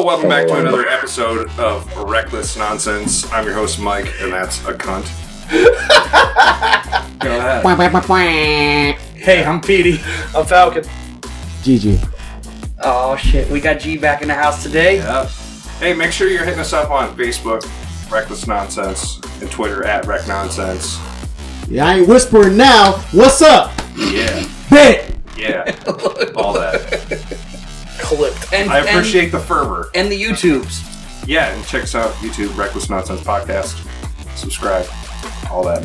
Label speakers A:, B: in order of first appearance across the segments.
A: welcome back to another episode of Reckless Nonsense. I'm your host, Mike, and that's a cunt. Go ahead.
B: Hey, I'm Petey.
C: I'm Falcon.
D: Gigi.
B: Oh shit, we got G back in the house today.
A: Yep. Hey, make sure you're hitting us up on Facebook, Reckless Nonsense, and Twitter at Rec Nonsense.
D: Yeah, I ain't whispering now. What's up?
A: Yeah.
D: Bet.
A: Yeah. All that.
C: Clipped.
B: And,
A: I appreciate the fervor.
B: And the YouTubes.
A: Yeah, and check us out, YouTube, Reckless Nonsense Podcast. Subscribe. All that,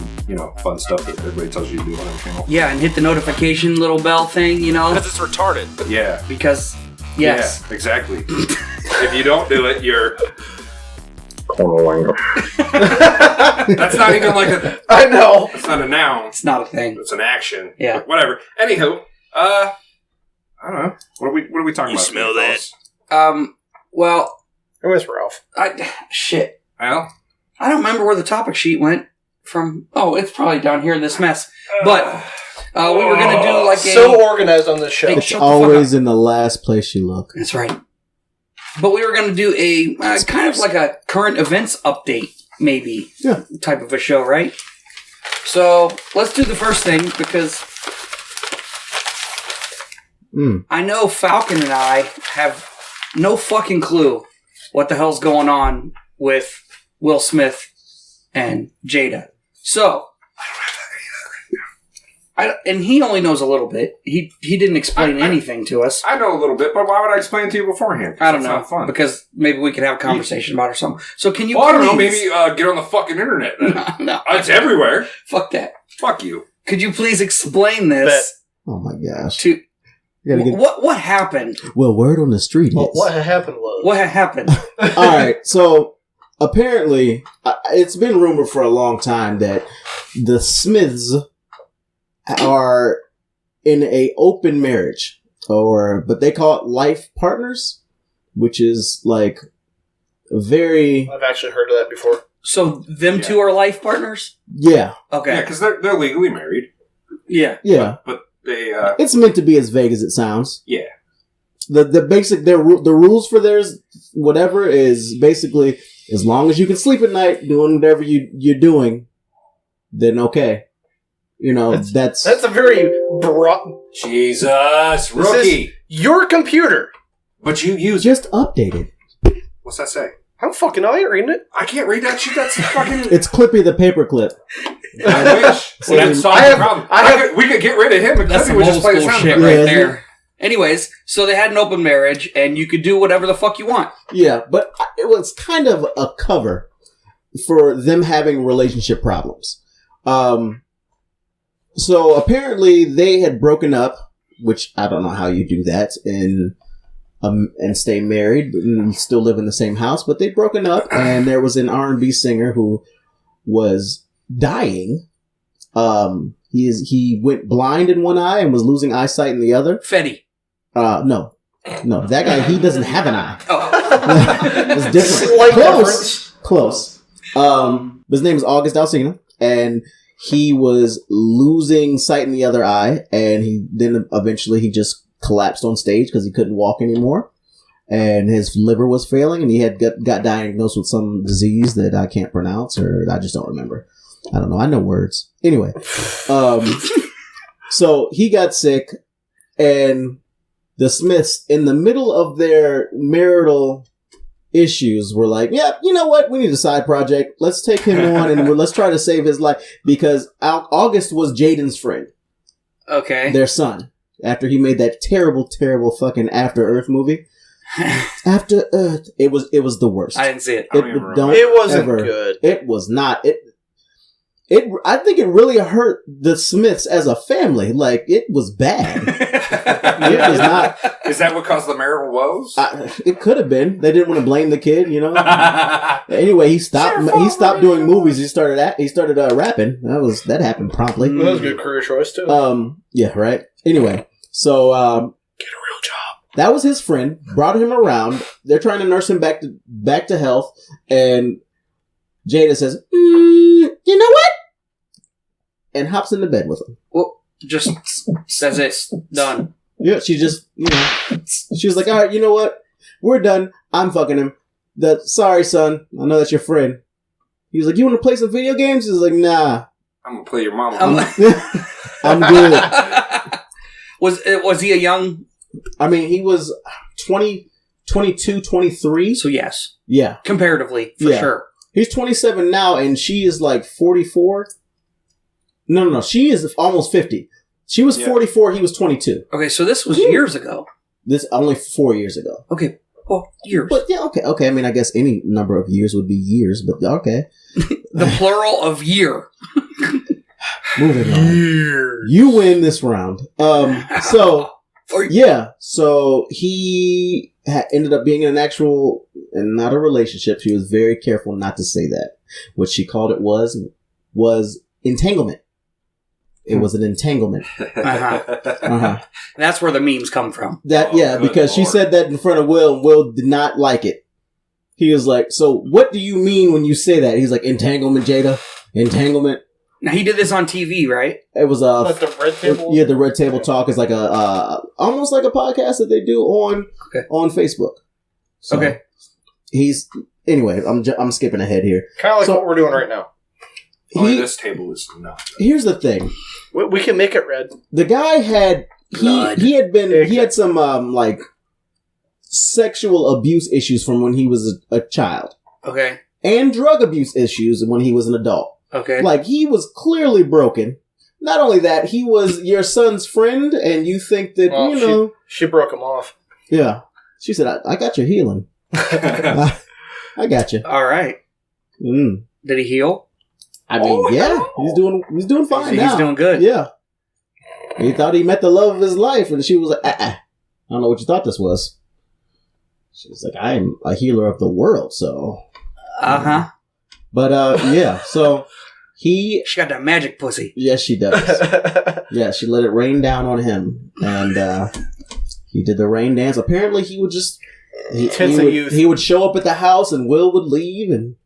A: fun stuff that everybody tells you to do on our channel.
B: Yeah, and hit the notification little bell thing,
C: Because it's retarded.
A: Yeah.
B: Because, yes.
A: Yeah, exactly. If you don't do it, you're... That's not even like a...
C: I know.
A: It's not a noun.
B: It's not a thing.
A: It's an action.
B: Yeah.
A: But whatever. Anywho, I don't know. What are we talking about?
C: You smell that?
B: Well...
C: Where's Ralph?
B: Shit.
A: Well?
B: I don't remember where the topic sheet went from. Oh, it's probably down here in this mess. But we were going to do like a...
C: So organized on this show.
B: Hey,
D: It's always in the last place you look.
B: That's right. But we were going to do a kind of like a current events update, maybe, type of a show, right? So let's do the first thing because I know Falcon and I have no fucking clue what the hell's going on with Will Smith and Jada. So, and he only knows a little bit. He didn't explain anything to us.
A: I know a little bit, but why would I explain it to you beforehand?
B: I don't know.
A: Not fun.
B: Because maybe we could have a conversation about it or something. So can you
A: I don't know. Maybe get on the fucking internet then.
B: No.
A: It's everywhere.
B: Fuck that.
A: Fuck you.
B: Could you please explain this?
D: Oh my gosh.
B: To
D: Get...
B: What happened?
D: Well, word on the street is...
C: What happened was...
B: What happened?
D: Alright, so apparently, it's been rumored for a long time that the Smiths are in a open marriage, but they call it life partners, which is like very...
C: I've actually heard of that before.
B: So them two are life partners?
D: Yeah.
B: Okay.
A: Yeah, because they're legally married.
B: Yeah.
D: Yeah.
A: But they...
D: It's meant to be as vague as it sounds.
A: Yeah.
D: The basic... the rules for theirs, whatever, is basically as long as you can sleep at night doing whatever you're doing, then okay. That's
C: a very broad...
A: Jesus, rookie.
C: Your computer.
A: But you use...
D: just updated.
A: What's that say?
C: I'm fucking I ain't reading it.
A: I can't read that shit. That's fucking...
D: It's Clippy the paperclip.
A: I wish.
D: See,
A: Well, that solves the problem. We could get rid of him and
B: That's
A: Clippy
B: some
A: would
B: old
A: just play the
B: school
A: sound
B: shit
A: effect.
B: right
D: Yeah,
B: there. Anyways, so they had an open marriage, and you could do whatever the fuck you want.
D: Yeah, but it was kind of a cover for them having relationship problems. So apparently they had broken up, which I don't know how you do that and stay married and still live in the same house, but they'd broken up, and there was an R&B singer who was dying. He went blind in one eye and was losing eyesight in the other.
B: Fetty.
D: No, that guy, he doesn't have an eye.
B: Oh.
D: It's different.
C: Slight difference.
D: Close. His name is August Alsina, and he was losing sight in the other eye, and then eventually he just collapsed on stage because he couldn't walk anymore, and his liver was failing, and he had got diagnosed with some disease that I can't pronounce, or I just don't remember. I don't know. I know words. Anyway, so he got sick, and the Smiths, in the middle of their marital issues, were like, yeah, you know what? We need a side project. Let's take him on and let's try to save his life, because August was Jaden's friend.
B: Okay.
D: Their son. After he made that terrible, terrible fucking After Earth movie. After Earth. It was the worst.
B: I didn't see it.
C: It wasn't good.
D: It was not. I think it really hurt the Smiths as a family. Like, it was bad. It was not.
A: Is that what caused the marital woes?
D: It could have been. They didn't want to blame the kid, Anyway, he stopped doing movies. He started rapping. That happened promptly.
C: That was a good career choice too.
D: Yeah, right. Anyway, so
C: get a real job.
D: That was his friend. Brought him around. They're trying to nurse him back to health, and Jada says, "You know what?" and hops into bed with him.
B: Well, just says it's done.
D: Yeah, she just, she was like, all right, you know what? We're done. I'm fucking him. Sorry, son. I know that's your friend. He was like, you want to play some video games? He was like, nah.
A: I'm gonna play your mama.
D: I'm good.
B: Was he a young?
D: I mean, he was 20, 22, 23.
B: So yes.
D: Yeah.
B: Comparatively, for sure.
D: He's 27 now, and she is like 44. No. She is almost 50. She was 44. He was 22.
B: Okay, so this was years ago.
D: This only 4 years ago.
B: Okay, well, years.
D: But yeah, okay. I mean, I guess any number of years would be years, but okay.
B: The plural of year.
D: Moving on. You win this round. So he ended up being in an actual, and not a relationship. She was very careful not to say that. What she called it was entanglement. It was an entanglement.
B: That's where the memes come from.
D: Because she said that in front of Will, and Will did not like it. He was like, so what do you mean when you say that? He's like, entanglement, Jada. Entanglement.
B: Now, he did this on TV, right?
D: It was
C: like the Red Table?
D: The Red Table Talk is like almost like a podcast that they do on Facebook. So
B: okay.
D: Anyway, I'm skipping ahead here.
C: Kind of like what we're doing right now.
A: This table is not.
D: Here's the thing.
C: We can make it red.
D: The guy had he had some like sexual abuse issues from when he was a child.
B: Okay.
D: And drug abuse issues when he was an adult.
B: Okay.
D: Like, he was clearly broken. Not only that, he was your son's friend, and you think that,
C: She broke him off.
D: Yeah. She said, I got your healing. I got you.
B: All right.
D: Mm.
B: Did he heal?
D: I mean, he's doing fine now.
B: He's doing good.
D: Yeah. He thought he met the love of his life, and she was like, I don't know what you thought this was. She was like, I am a healer of the world, so.
B: Uh-huh.
D: But, so she
B: got that magic pussy.
D: Yes, she does. Yeah, she let it rain down on him. And he did the rain dance. Apparently, he would just... He would show up at the house and Will would leave. And,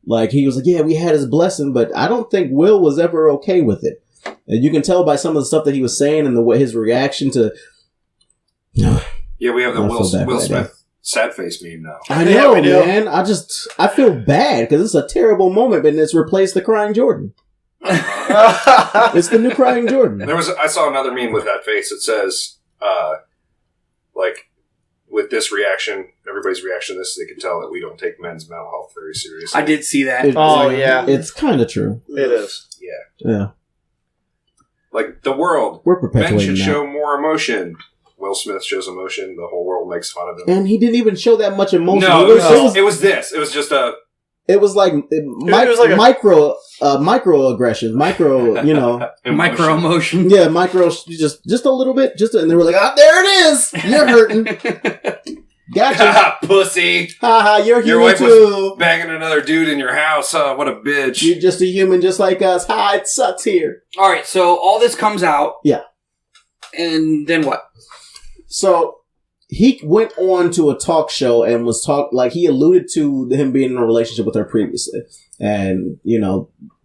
D: like, he was like, yeah, we had his blessing. But I don't think Will was ever okay with it. And you can tell by some of the stuff that he was saying and the way his reaction to...
A: Yeah, we have the Will Smith sad face meme now.
D: I know, man. I feel bad because it's a terrible moment, and it's replaced the crying Jordan. It's the new crying Jordan.
A: I saw another meme with that face. It says, like, with this reaction, everybody's reaction to this, they can tell that we don't take men's mental health very seriously.
B: I did see that.
D: It's kind of true.
C: It is.
D: Yeah.
A: Like, the world.
D: We're perpetuating
A: men should
D: that.
A: show more emotion. Will Smith shows emotion. The whole world makes fun of him.
D: And he didn't even show that much emotion.
A: No, it was this. It was just a...
D: It was like microaggressions,
B: micro emotion.
D: Yeah, just a little bit, and they were like, there it is. You're hurting. Gotcha,
A: pussy.
D: Haha, you're human
A: your wife
D: too.
A: Was banging another dude in your house. What a bitch.
D: You're just a human, just like us. Ha, it sucks here.
B: All right, so all this comes out.
D: Yeah,
B: and then what?
D: So he went on to a talk show and was he alluded to him being in a relationship with her previously, and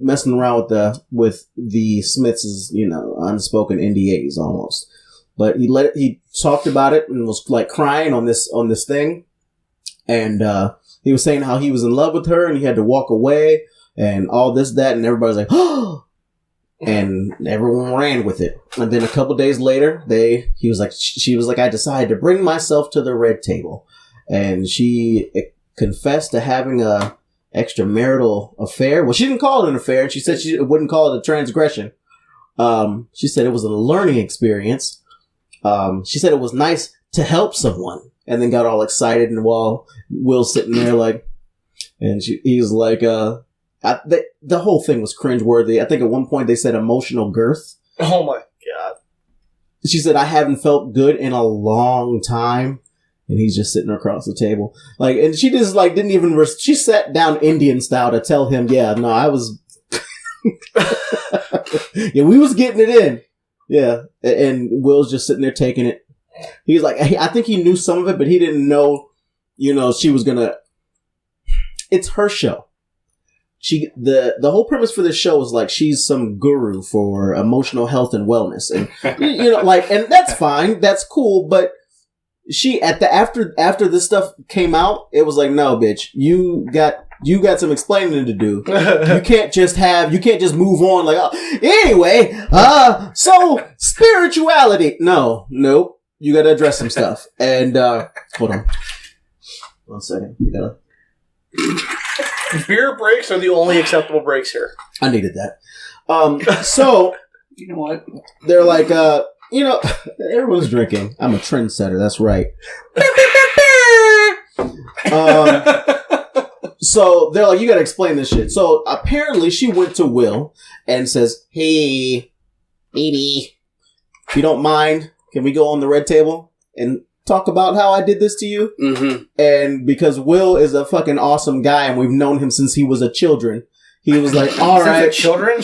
D: messing around with the Smiths' unspoken NDAs almost. But he talked about it and was like crying on this thing, and he was saying how he was in love with her and he had to walk away and all this that, and everybody was like, oh. And everyone ran with it. And then a couple days later, she was like, I decided to bring myself to the red table. And she confessed to having a extramarital affair. Well, she didn't call it an affair. And she said she wouldn't call it a transgression. She said it was a learning experience. She said it was nice to help someone. And then got all excited. And while Will's sitting there he was like, the whole thing was cringeworthy. I think at one point they said emotional girth.
C: Oh my god.
D: She said, I haven't felt good in a long time. And he's just sitting across the table. And she just didn't even, she sat down Indian style to tell him, I was, yeah, we was getting it in. Yeah. And Will's just sitting there taking it. He's like, I think he knew some of it, but he didn't know, she was it's her show. The whole premise for this show is she's some guru for emotional health and wellness, and and that's fine, that's cool, but she after this stuff came out, it was like, no, bitch, you got some explaining to do. You can't just move on like, oh, anyway, so spirituality. Nope. You got to address some stuff. And hold on, 1 second. You gotta.
C: Beer breaks are the only acceptable breaks here.
D: I needed that. So
B: you know what?
D: they're like, everyone's drinking. I'm a trendsetter. That's right. So they're like, you gotta explain this shit. So apparently she went to Will and says, hey, baby, if you don't mind, can we go on the red table and talk about how I did this to you?
B: Mm-hmm.
D: And because Will is a fucking awesome guy and we've known him since he was a children, he was like, all right,
C: Children.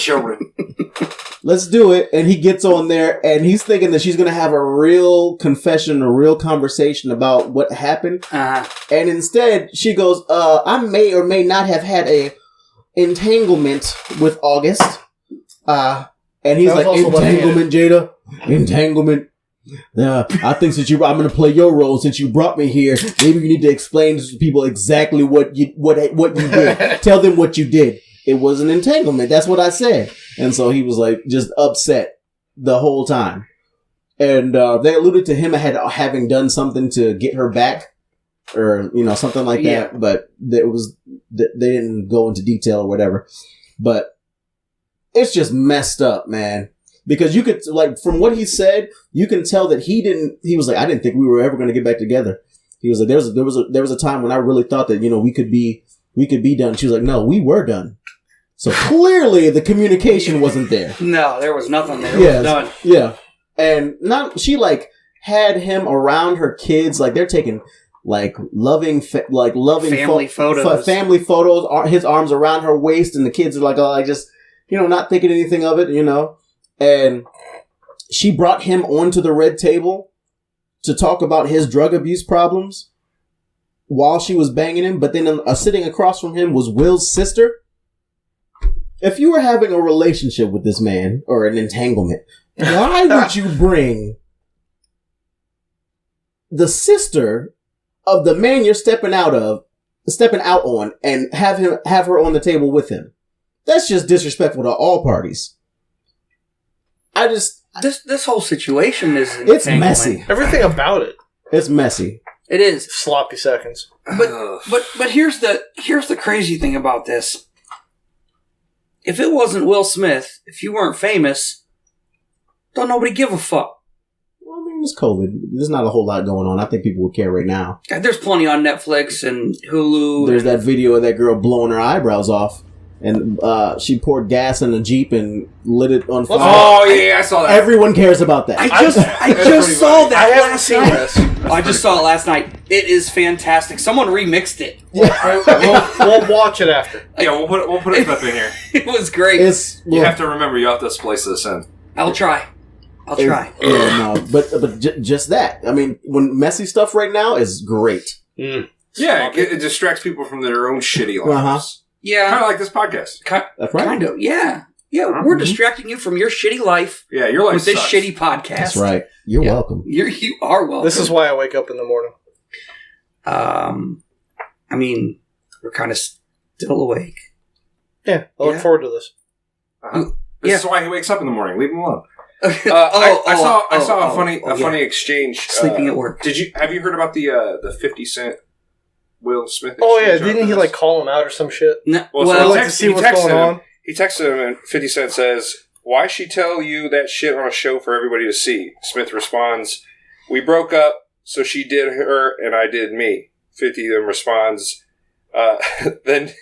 D: let's do it. And he gets on there and he's thinking that she's going to have a real confession, a real conversation about what happened.
B: Uh-huh.
D: And instead she goes, I may or may not have had a entanglement with August. And he's
C: That was
D: like,
C: also
D: entanglement, Jada? Entanglement. I think since I'm going to play your role, since you brought me here, maybe you need to explain to people exactly what you did. Tell them what you did. It was an entanglement. That's what I said. And so he was like just upset the whole time. And they alluded to him having done something to get her back, or something like that. But they didn't go into detail or whatever. But it's just messed up, man. Because you could, like, from what he said, you can tell that he was like, I didn't think we were ever going to get back together. He was like, there was a time when I really thought that, we could be done. She was like, no, we were done. So clearly the communication wasn't there.
B: No, there was nothing there. It was done.
D: Yeah. And she like had him around her kids. Like they're taking like loving
B: family photos.
D: Family photos, his arms around her waist, and the kids are like, oh, I just, not thinking anything of it, And she brought him onto the red table to talk about his drug abuse problems while she was banging him. But then sitting across from him was Will's sister. If you were having a relationship with this man, or an entanglement, why would you bring the sister of the man you're stepping out on and have her on the table with him? That's just disrespectful to all parties.
B: This whole situation is
D: it's messy.
C: Everything about it.
D: It's messy.
B: It is
C: sloppy seconds.
B: But here's the crazy thing about this. If it wasn't Will Smith, if you weren't famous, don't nobody give a fuck.
D: Well, I mean, it's COVID. There's not a whole lot going on. I think people would care right now.
B: There's plenty on Netflix and Hulu.
D: There's that video of that girl blowing her eyebrows off. And she poured gas in a Jeep and lit it on fire.
A: Oh, yeah, I saw that.
D: Everyone cares about that.
B: I just saw that
C: I haven't
B: last
C: seen
B: night.
C: this.
B: I just saw it last night. It is fantastic. Someone remixed it.
C: We'll watch it after.
A: Yeah, we'll put a clip in here.
B: It was great.
A: You have to remember, you have to splice this in.
B: I'll try.
D: Yeah, no, but just that. I mean, when messy stuff right now is great.
C: Mm.
A: Yeah, it distracts people from their own shitty lives.
D: Uh-huh.
B: Yeah.
A: Kind of like this podcast.
D: That's right.
B: Kind of, yeah. Yeah, we're distracting you from your shitty life.
A: Yeah, your life
B: with this
A: sucks.
B: shitty podcast.
D: That's right. You're welcome.
B: You are welcome.
C: This is why I wake up in the morning.
B: I mean, we're kind of still awake.
C: Yeah, I look forward to this.
A: This is why he wakes up in the morning. Leave him alone. I saw a funny exchange.
B: Sleeping at work.
A: Have you heard about the 50 Cent Will Smith?
C: Oh yeah, didn't he call him out or some shit?
B: No,
C: I'd like to see what's going on.
A: He texted him, and 50 Cent says, "Why she tell you that shit on a show for everybody to see?" Smith responds, "We broke up, so she did her, and I did me." 50 then responds, then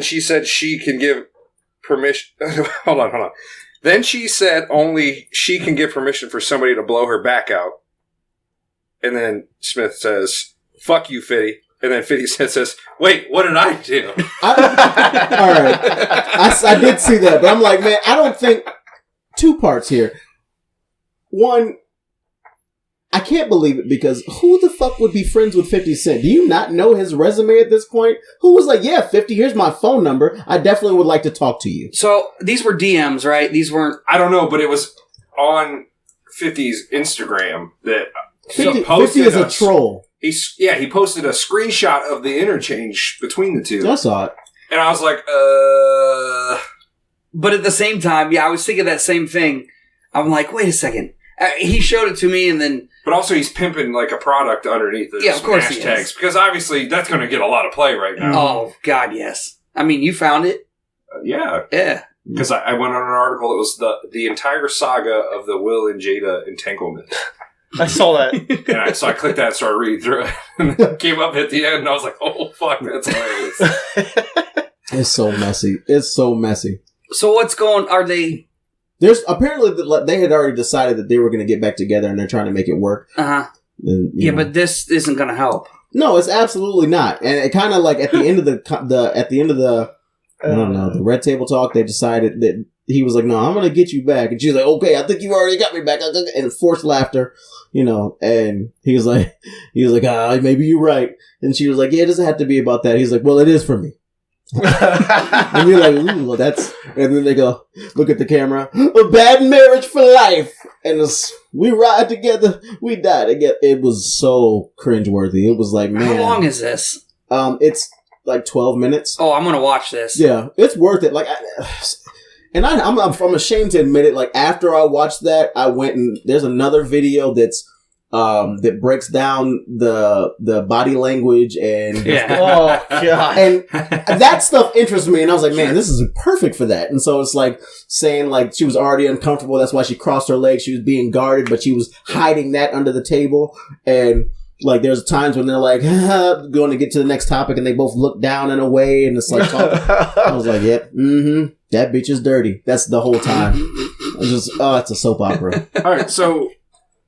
A: she said she can give permission. Hold on. Then she said only she can give permission for somebody to blow her back out. And then Smith says, "Fuck you, 50." And then 50 Cent says, "Wait, what did I do?"
D: All right. I did see that, but I'm like, man, I don't think... Two parts here. One, I can't believe it, because who the fuck would be friends with 50 Cent? Do you not know his resume at this point? Who was like, yeah, 50, here's my phone number. I definitely would like to talk to you.
B: So, these were DMs, right? These weren't...
A: I don't know, but it was on 50's Instagram that
D: 50 is a troll.
A: He posted a screenshot of the interchange between the two.
D: I saw it.
A: And I was like,
B: But at the same time, I was thinking that same thing. I'm like, wait a second. He showed it to me and then...
A: But also he's pimping like a product underneath the
B: of course
A: hashtags. Because obviously that's going to get a lot of play right now.
B: Oh, God, yes. I mean, you found it?
A: Yeah.
B: Yeah.
A: Because I went on an article that was the entire saga of the Will and Jada entanglement.
C: I saw that.
A: And so I clicked that and started reading through it. And it came up at the end and I was like, oh, fuck, that's hilarious.
D: It's so messy. It's so messy.
B: So what's going... Are they...
D: There's apparently they had already decided that they were going to get back together and they're trying to make it work.
B: Uh-huh. Yeah, but this isn't going to help.
D: No, it's absolutely not. And it kind of like at the end of the I don't know, the Red Table Talk, they decided that he was like, no, I'm going to get you back. And she's like, okay, I think you already got me back. And forced laughter, and he was like, maybe you're right. And she was like, yeah, it doesn't have to be about that. He's like, well, it is for me. And you're like, ooh, well, and then they go, look at the camera, a bad marriage for life. And we ride together, we die together. It was so cringeworthy. It was like, man.
B: How long is this?
D: It's like 12 minutes.
B: Oh, I'm going to watch this.
D: Yeah, it's worth it. Like, I'm ashamed to admit it. Like, after I watched that, I went and there's another video that breaks down the body language and
C: oh god,
D: and that stuff interests me. And I was like, man, this is perfect for that. And so it's like saying like she was already uncomfortable. That's why she crossed her legs. She was being guarded, but she was hiding that under the table. And like there's times when they're like going to get to the next topic, and they both look down in a way, and it's like I was like, yep, that bitch is dirty. That's the whole time. It's a soap opera.
A: All right, so.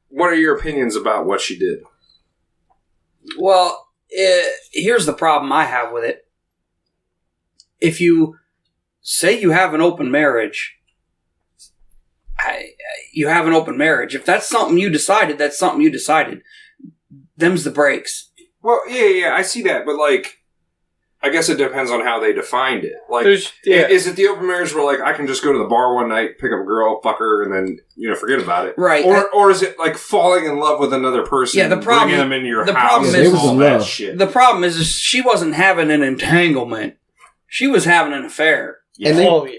A: What are your opinions about what she did?
B: Well, here's the problem I have with it. If you say you have an open marriage, you have an open marriage. If that's something you decided, that's something you decided. Them's the breaks.
A: Well, yeah, I see that, but like, I guess it depends on how they defined it. Like, is it the open marriage where like I can just go to the bar one night, pick up a girl, fuck her, and then forget about it,
B: right?
A: Or is it like falling in love with another person?
B: Yeah, the problem.
A: Bringing them into your house.
B: Problem
A: is all that shit.
B: The problem is she wasn't having an entanglement; she was having an affair.
D: Yeah. And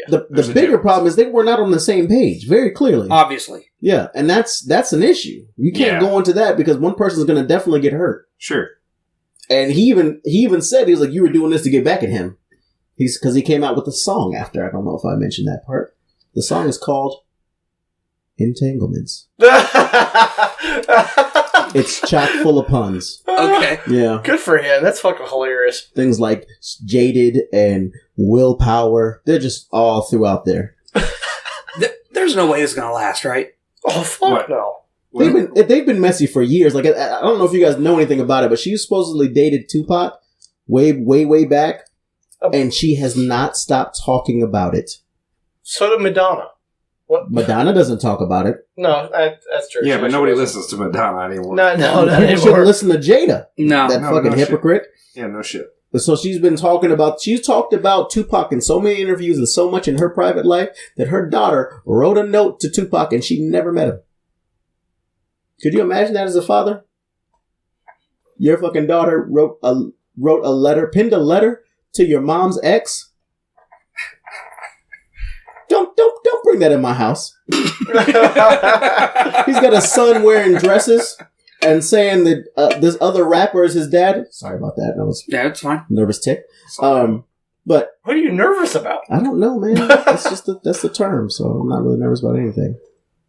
D: the bigger problem is they were not on the same page, very clearly.
B: Obviously,
D: yeah, and that's an issue. You can't go into that because one person is going to definitely get hurt.
A: Sure.
D: And he even said, he was like, you were doing this to get back at him. Because he came out with a song after. I don't know if I mentioned that part. The song is called Entanglements. It's chock full of puns.
B: Okay.
D: Yeah.
C: Good for him. That's fucking hilarious.
D: Things like jaded and willpower. They're just all throughout there.
B: There's no way it's going to last, right?
C: Oh, fuck no.
D: They've been messy for years. Like, I don't know if you guys know anything about it, but she supposedly dated Tupac way back, and she has not stopped talking about it.
C: So did Madonna. What?
D: Madonna doesn't talk about it.
C: No, that's true.
A: Yeah, but nobody listens to Madonna anymore.
C: No, not anymore.
D: You shouldn't listen to Jada.
B: No.
D: That fucking hypocrite.
A: Shit. Yeah, no shit.
D: So she's talked about Tupac in so many interviews and so much in her private life that her daughter wrote a note to Tupac and she never met him. Could you imagine that as a father? Your fucking daughter wrote a letter, pinned a letter to your mom's ex. Don't bring that in my house. He's got a son wearing dresses and saying that this other rapper is his dad. Sorry about that.
B: It's fine.
D: Nervous tick. But
C: what are you nervous about?
D: I don't know, man. That's the term. So I'm not really nervous about anything.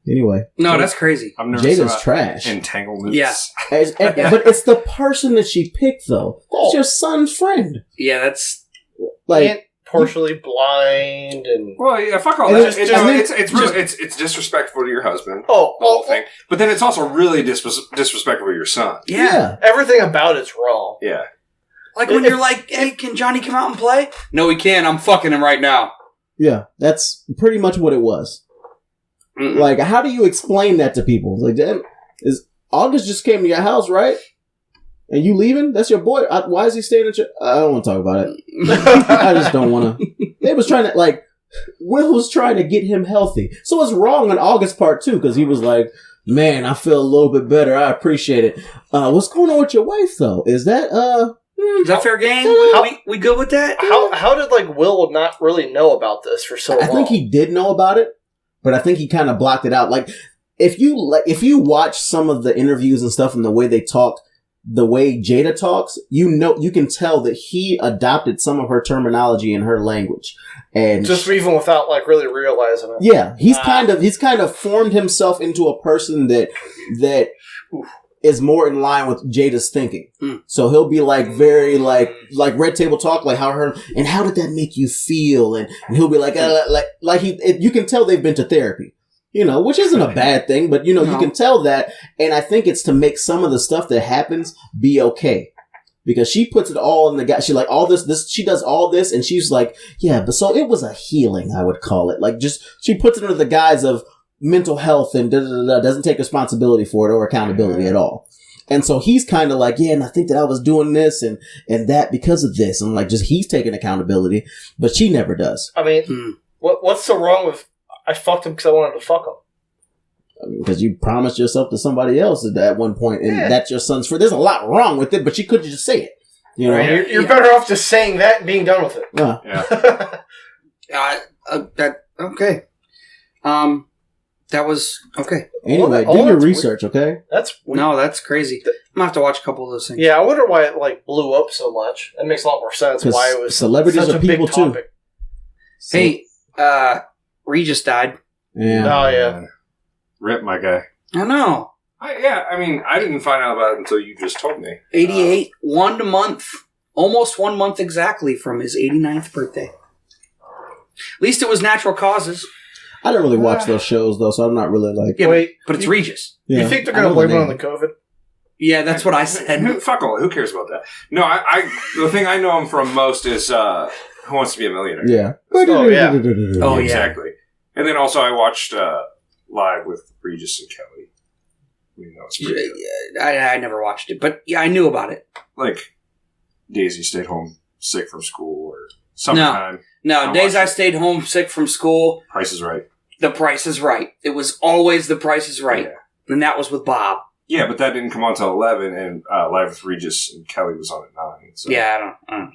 D: Anyway.
B: No, that's crazy.
A: I'm nervous
D: Jada's
A: about
D: trash.
A: Entanglements.
B: Yeah.
D: But it's the person that she picked, though. It's your son's friend.
B: Yeah, that's...
C: And partially blind and...
A: Well, yeah, fuck all that. It's disrespectful to your husband. The whole thing. But then it's also really disrespectful to your son.
B: Yeah.
C: Everything about it's wrong.
A: Yeah.
B: Like when you're like, hey, can Johnny come out and play? No, he can't. I'm fucking him right now.
D: Yeah, that's pretty much what it was. Mm-mm. Like, how do you explain that to people? Like, August just came to your house, right? And you leaving? That's your boy. Why is he staying at your... I don't want to talk about it. I just don't want to... They was trying to, Will was trying to get him healthy. So it's wrong on August's part, too, because he was like, Man, I feel a little bit better. I appreciate it. What's going on with your wife, though? Is that,
B: Is that fair game? We good with that?
C: How did Will not really know about this for so long?
D: I think he did know about it, but I think he kind of blocked it out. Like, if you watch some of the interviews and stuff and the way they talk, the way Jada talks, you can tell that he adopted some of her terminology in her language. And
C: just even without really realizing it.
D: Yeah, he's kind of formed himself into a person that is more in line with Jada's thinking. So he'll be very red table talk, like how did that make you feel? And he'll be you can tell they've been to therapy, which isn't a bad thing, but you can tell that. And I think it's to make some of the stuff that happens be okay. Because she puts it all in the guy. She all this, she does all this, and she's like, yeah, but so it was a healing, I would call it. She puts it under the guise of mental health and doesn't take responsibility for it or accountability at all. And so he's kind of like, yeah, and I think that I was doing this and that because of this. And he's taking accountability, but she never does.
C: I mean, what's so wrong with, I fucked him because I wanted to fuck him?
D: Because you promised yourself to somebody else at one point, and that's your son's friend. There's a lot wrong with it, but you could just say it.
C: You're better off just saying that and being done with it.
B: Okay. That was okay.
D: Anyway, do your research, okay?
C: That's weird.
B: No, that's crazy. I'm gonna have to watch a couple of those things.
C: Yeah, I wonder why it blew up so much. That makes a lot more sense. Why it was
D: celebrities
C: such
D: are
C: a big
D: people too.
C: topic.
B: Hey, Regis died.
D: Yeah.
C: Oh yeah.
A: Rip, my guy.
B: I know.
A: I didn't find out about it until you just told me.
B: 88, almost 1 month exactly from his 89th birthday. At least it was natural causes.
D: I don't really watch those shows, though, so I'm not really
B: Yeah, but it's Regis.
D: Yeah,
C: you think they're going to blame it on the COVID?
B: Yeah, that's what I said.
A: Fuck all. Who cares about that? No, the thing I know him from most is Who Wants to Be a Millionaire?
D: Yeah.
C: Oh, yeah.
B: Oh, yeah.
A: Exactly. And then also I watched Live with Regis and Kelly. It's pretty good.
B: I never watched it, but yeah, I knew about it.
A: Daisy stayed home sick from school or summertime.
B: No, days I stayed home sick from school.
A: Price is Right.
B: The Price is Right. It was always The Price is Right. Yeah. And that was with Bob.
A: Yeah, but that didn't come on until 11, and Live with Regis and Kelly was on at 9. So.
B: Yeah, I don't.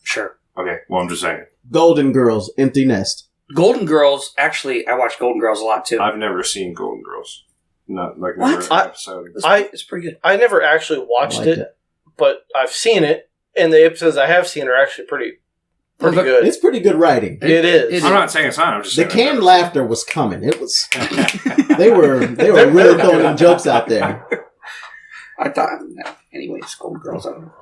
B: Sure.
A: Okay, well, I'm just saying.
D: Golden Girls, Empty Nest.
B: Golden Girls, actually, I watch Golden Girls a lot, too.
A: I've never seen Golden Girls. Never
B: What?
A: an episode.
B: It's pretty good.
C: I never actually watched it, but I've seen it, and the episodes I have seen are actually pretty good.
D: It's pretty good writing.
C: It is.
A: I'm not saying it's not. I'm just saying
D: the canned laughter was coming. It was. They were really throwing them jokes out there.
B: I thought. Anyways, Golden Girls. I don't know.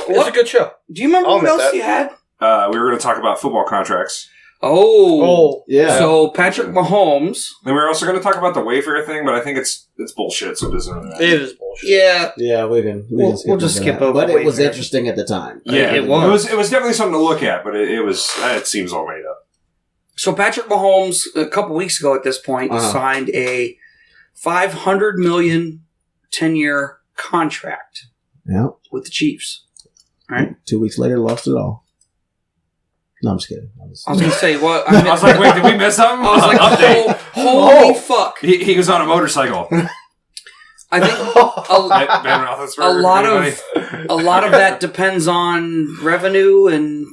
C: It's a good show.
B: Do you remember what else you had?
A: We were going to talk about football contracts.
B: Oh,
D: yeah.
B: So Patrick Mahomes.
A: Then we were also going to talk about the Wayfair thing, but I think it's bullshit, so it doesn't really matter.
C: It is bullshit.
B: Yeah.
D: Yeah, we'll just skip over. But it was interesting at the time.
A: Yeah,
B: it was.
A: It was definitely something to look at, but it seems all made up.
B: So Patrick Mahomes, a couple weeks ago at this point, signed a $500 million 10-year contract with the Chiefs. Right?
D: 2 weeks later, lost it all. No, I'm just kidding.
B: I was going to say, what?
A: I was like, wait, did we miss something?
B: I was like, holy fuck.
A: He was on a motorcycle.
B: I think a lot of that depends on revenue and...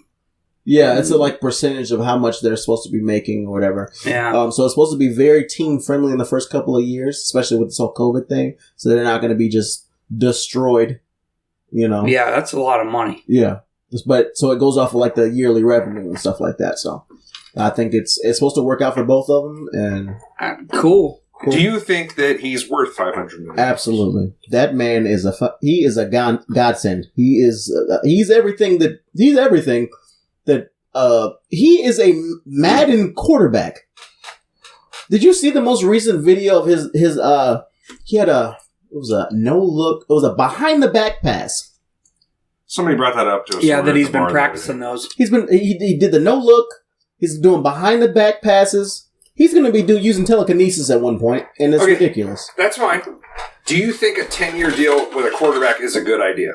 D: Yeah, it's a percentage of how much they're supposed to be making or whatever.
B: Yeah.
D: So it's supposed to be very team friendly in the first couple of years, especially with this whole COVID thing. So they're not going to be just destroyed,
B: Yeah, that's a lot of money.
D: Yeah. But so it goes off of the yearly revenue and stuff like that. So I think it's supposed to work out for both of them. And
B: cool.
A: Do you think that he's worth $500 million?
D: Absolutely. That man is a godsend. He's everything that he is a Madden quarterback. Did you see the most recent video of his he had it was a no look, it was a behind the back pass.
A: Somebody brought that up to us.
B: Yeah, that he's been practicing those.
D: He did the no look. He's doing behind the back passes. He's going to be using telekinesis at one point, and it's ridiculous.
A: That's fine. Do you think a 10-year deal with a quarterback is a good idea?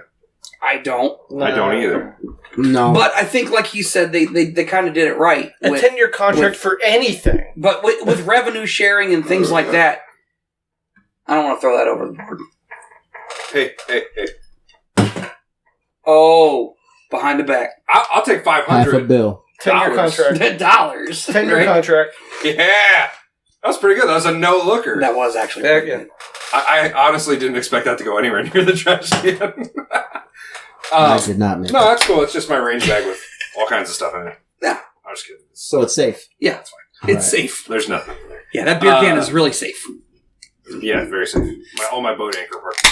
B: I don't.
C: No.
A: I don't either.
D: No.
B: But I think, like he said, they kind of did it right.
C: A 10-year contract for anything.
B: But with revenue sharing and things like that, I don't want to throw that over the board.
A: Hey.
B: Oh, behind the back.
A: I'll take $500.
D: Half a bill.
C: 10-year contract.
B: Dollars.
C: 10-year contract.
A: Yeah. That was pretty good. That was a no-looker.
B: That was actually
C: Yeah,
B: pretty good.
A: I honestly didn't expect that to go anywhere near the trash can.
D: I did not make
A: No, that's cool. It's just my range bag with all kinds of stuff in it.
B: Yeah.
A: I'm just kidding.
D: So it's safe.
B: Yeah,
A: That's fine.
B: it's safe.
A: There's nothing in there.
B: Yeah, that beer can is really safe.
A: Yeah, very safe. All my boat anchor parts.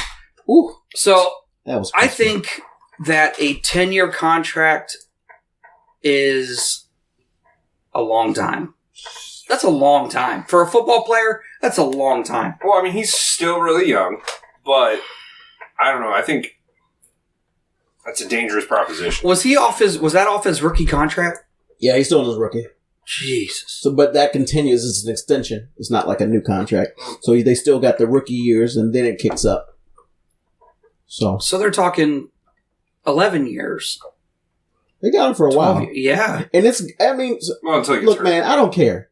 B: Ooh. So
D: That was.
B: I think that a 10-year contract is a long time. That's a long time. For a football player, that's a long time.
A: Well, I mean, he's still really young, but I don't know. I think that's a dangerous proposition.
B: Was that off his rookie contract?
D: Yeah, he's still in his rookie.
B: Jesus.
D: So, but that continues. It's an extension. It's not like a new contract. So they still got the rookie years, and then it kicks up. So
B: they're talking 11 years.
D: they got him for a while,
B: Yeah.
D: and it's. I mean,
A: Well, until he gets
D: look,
A: hurt.
D: man, I don't care.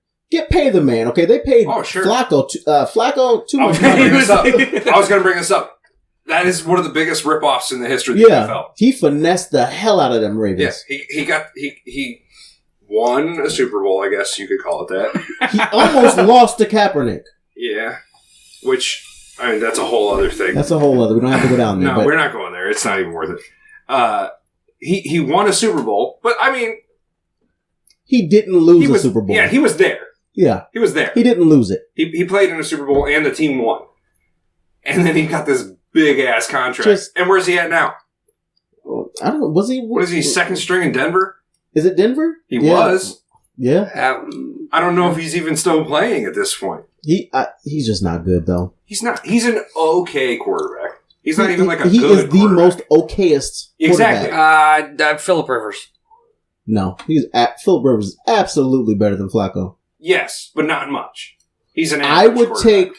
D: Pay the man, okay? They paid
A: Sure.
D: Flacco too
A: I
D: much
A: was going to
D: money.
A: bring this up. I was going to bring this up. That is one of the biggest ripoffs in the history of the
D: Yeah,
A: NFL.
D: he finessed the hell out of them Ravens.
A: Yeah, he won a Super Bowl, I guess you could call it that.
D: He almost lost to Kaepernick.
A: Yeah, which I mean that's a whole other thing.
D: That's a whole other. We don't have to go down there.
A: No,
D: but
A: we're not going there. It's not even worth it. He won a Super Bowl, but I mean
D: he didn't lose a Super Bowl.
A: Yeah, he was there.
D: Yeah,
A: he was there.
D: he didn't lose it.
A: He played in a Super Bowl and the team won, and then he got this big ass contract. And where's he at now?
D: I don't know. Was he?
A: What is he? Second string in Denver?
D: Is it Denver?
A: He was.
D: Yeah.
A: I don't know if he's even still playing at this point.
D: He's just not good though.
A: He's not. He's an okay quarterback. He's not even like a
D: he
A: good
D: is the most okayest
A: Exactly.
D: quarterback.
B: Phillip Rivers.
D: No, Philip Rivers is absolutely better than Flacco.
A: Yes, but not much. He's an
D: I
A: average
D: would
A: quarterback.
D: take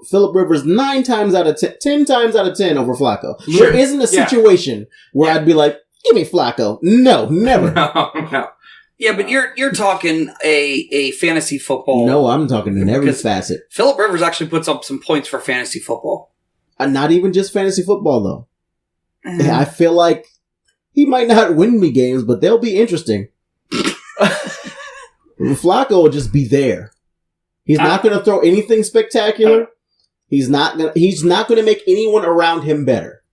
D: Philip Rivers 9 times out of 10 times out of 10 over Flacco.
A: Sure.
D: There isn't a situation where I'd be like, give me Flacco. No, never.
A: No.
B: Yeah, but you're talking a fantasy football.
D: No, I'm talking in every facet.
B: Phillip Rivers actually puts up some points for fantasy football.
D: Not even just fantasy football, though. I feel like he might not win me games, but they'll be interesting. Flacco will just be there. He's not going to throw anything spectacular. He's not going to make anyone around him better.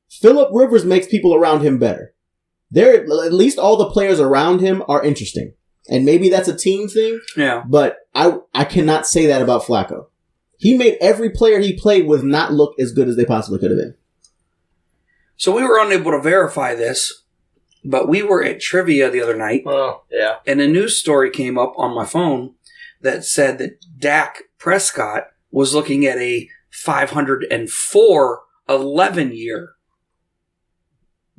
D: Phillip Rivers makes people around him better. At least all the players around him are interesting. And maybe that's a team thing.
B: Yeah.
D: But I cannot say that about Flacco. He made every player he played with not look as good as they possibly could have been.
B: So we were unable to verify this, but we were at trivia the other night.
C: Oh, yeah.
B: And a news story came up on my phone that said that Dak Prescott was looking at a $504 11-year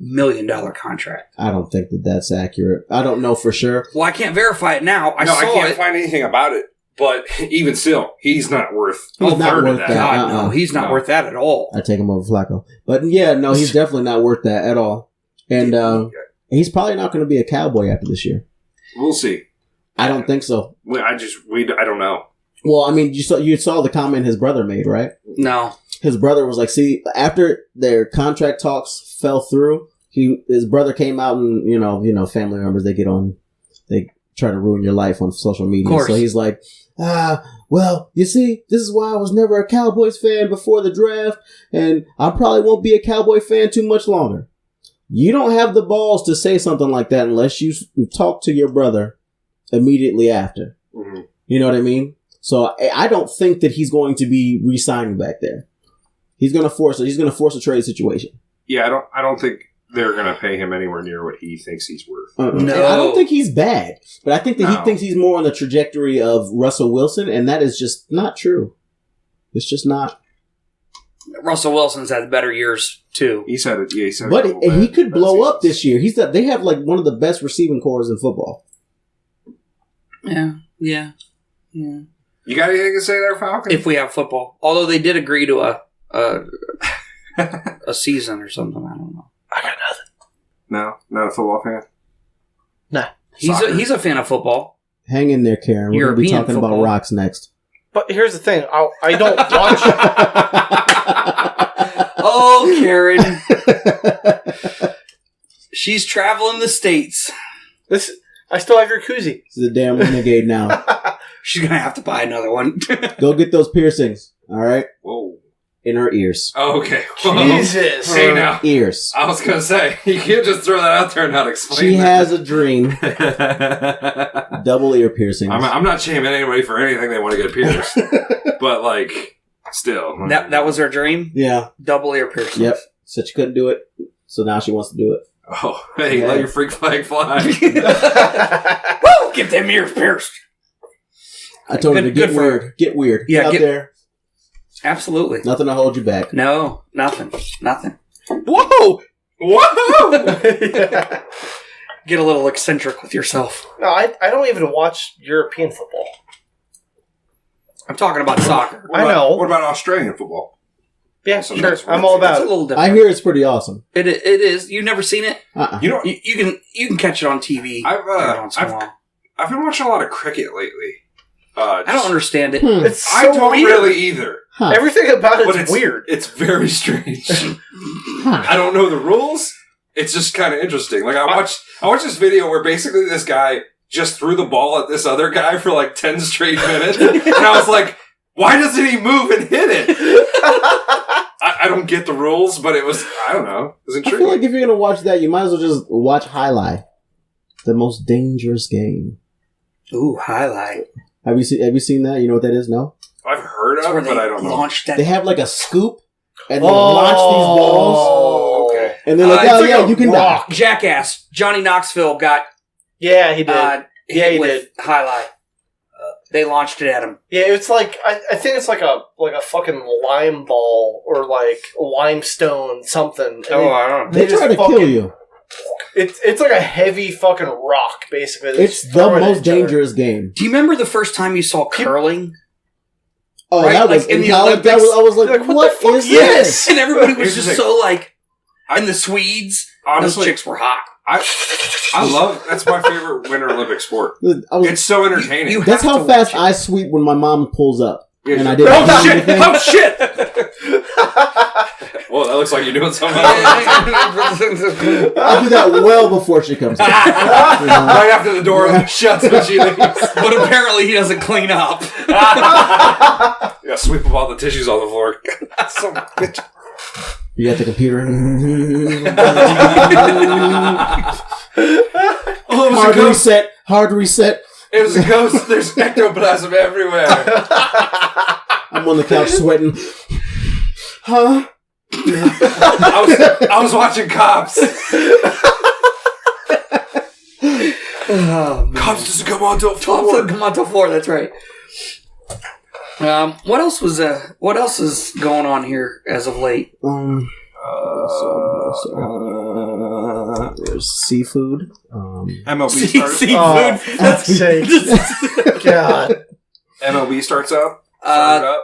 B: $1 million contract.
D: I don't think that's accurate. I don't know for sure.
B: Well, I can't verify it now. I
A: can't find anything about it. But even still, he's not worth
D: He's not
A: third
D: worth
A: of that.
D: that.
B: God, no, he's not worth that at all.
D: I take him over Flacco. But yeah, no, he's definitely not worth that at all. And he's probably not going to be a Cowboy after this year.
A: We'll see.
D: I don't think so.
A: I don't know.
D: Well, I mean, you saw the comment his brother made, right?
B: No.
D: His brother was like, see, after their contract talks fell through, his brother came out and, you know, family members, they try to ruin your life on social media. So he's like, well, you see, this is why I was never a Cowboys fan before the draft, and I probably won't be a Cowboy fan too much longer. You don't have the balls to say something like that unless you talk to your brother immediately after.
A: Mm-hmm.
D: You know what I mean? So I don't think that he's going to be re-signing back there. He's going to force a trade situation.
A: Yeah, I don't think they're going to pay him anywhere near what he thinks he's worth.
D: No, I don't think he's bad, but I think that he thinks he's more on the trajectory of Russell Wilson, and that is just not true. It's just not.
B: Russell Wilson's had better years too.
A: He said it. Yeah, he said it.
D: But he could blow up this year. They have like one of the best receiving cores in football.
B: Yeah.
A: You got anything to say there, Falcon?
B: If we have football, although they did agree to a season or something, I don't know.
C: I got nothing.
A: No, not a football fan.
C: Nah.
B: He's a fan of football.
D: Hang in there, Karen. We're going to be
B: European
D: talking
B: football.
D: about rocks next.
C: But here's the thing. I don't watch...
B: Oh, Karen. She's traveling the States.
C: I still have your koozie.
D: It's a damn renegade now.
B: She's going to have to buy another one.
D: Go get those piercings, all right?
A: Whoa.
D: In her ears.
A: Oh, okay.
C: Jesus.
A: Hey, now.
D: Ears.
A: I was going to say, you can't just throw that out there and not explain
D: She
A: that.
D: has a dream. Double ear piercings.
A: I'm not shaming anybody for anything they want to get pierced. But, like, still.
B: That was her dream?
D: Yeah.
B: Double ear piercings.
D: Yep. Said she couldn't do it, so now she wants to do it.
A: Oh, hey, let your freak flag fly.
B: Woo! Get them ears pierced.
D: I told her to get weird. Get weird.
B: Yeah,
D: get out there.
B: Absolutely.
D: Nothing to hold you back.
B: No, nothing.
A: Whoa! Whoa!
B: Get a little eccentric with yourself.
C: No, I don't even watch European football.
B: I'm talking about soccer.
C: I know.
A: What about Australian football?
C: Yeah,
A: So
C: sure.
A: that's
C: I'm all
B: It's
C: about
B: a
C: it.
B: little different.
D: I hear it's pretty awesome.
B: It is. You've never seen it?
A: You know,
B: You can catch it on TV. every once in a while.
A: I've been watching a lot of cricket lately.
B: I don't understand it.
C: It's so
A: I don't
C: weird.
A: really either.
D: Huh.
C: Everything about
A: But
C: it's weird.
A: It's very strange.
D: Huh.
A: I don't know the rules. It's just kind of interesting. Like I watched this video where basically this guy just threw the ball at this other guy for like 10 straight minutes, and I was like, why doesn't he move and hit it? I don't get the rules, but I don't know. It was
D: I
A: intriguing.
D: feel like if you're going to watch that, you might as well just watch Highlight. The most dangerous game.
B: Ooh, highlight.
D: Have you seen that? You know what that is? No?
A: I've heard
B: That's
A: of
B: where
A: it, but
B: they
A: I don't know.
B: launched that.
D: They have like a scoop and they launch these balls.
A: Oh, okay.
D: And they're like,
C: It's
D: oh
C: like
D: yeah,
C: a
D: you can die.
B: Jackass. Johnny Knoxville got
C: Yeah, he did.
B: hit
C: he
B: with highlight. They launched it at him.
C: Yeah, it's like I think it's like a fucking lime ball or like limestone something. And
B: I don't
D: They try to kill you.
C: It's like a heavy fucking rock, basically. They
D: It's
C: just
D: the
C: throw it at
D: most
C: each other.
D: dangerous game.
B: Do you remember the first time you saw curling?
D: Oh,
B: Right,
D: that was
B: like in
D: in
B: the
D: college. I
B: Olympics.
D: was like,
C: Like, what
D: what
C: the fuck?
D: is
C: Yes!
D: this?
B: And everybody was
A: Here's the
B: just
A: thing.
B: so like, and the Swedes,
A: Honestly,
B: those chicks were hot.
A: I love. That's my favorite Winter Olympic sport. It's so entertaining.
B: You
D: That's
B: have
D: how
B: to
D: fast
B: watch it.
D: I sweep when my mom pulls up.
A: Yeah,
D: And
A: sure.
D: I didn't
A: Oh
D: do
A: shit!
D: anything.
A: Oh shit! Well, that looks like you're doing something.
D: I do that well before she comes.
A: Right after the door shuts when she leaves.
B: But apparently he doesn't clean up.
A: Yeah, sweep up all the tissues on the floor. Some bitch.
D: You got the computer.
A: Oh, it was
D: Hard
A: a ghost.
D: reset. Hard reset.
A: It was a ghost. There's ectoplasm everywhere.
D: I'm on the couch sweating. Huh?
A: I was watching Cops.
B: Oh,
A: Cops doesn't come on till
B: Top
A: 4.
B: come on till 4. That's right. What else is going on here as of late?
D: There's seafood.
A: MLB starts.
B: Seafood.
C: Oh, for fuck's sake. God.
A: MLB starts up.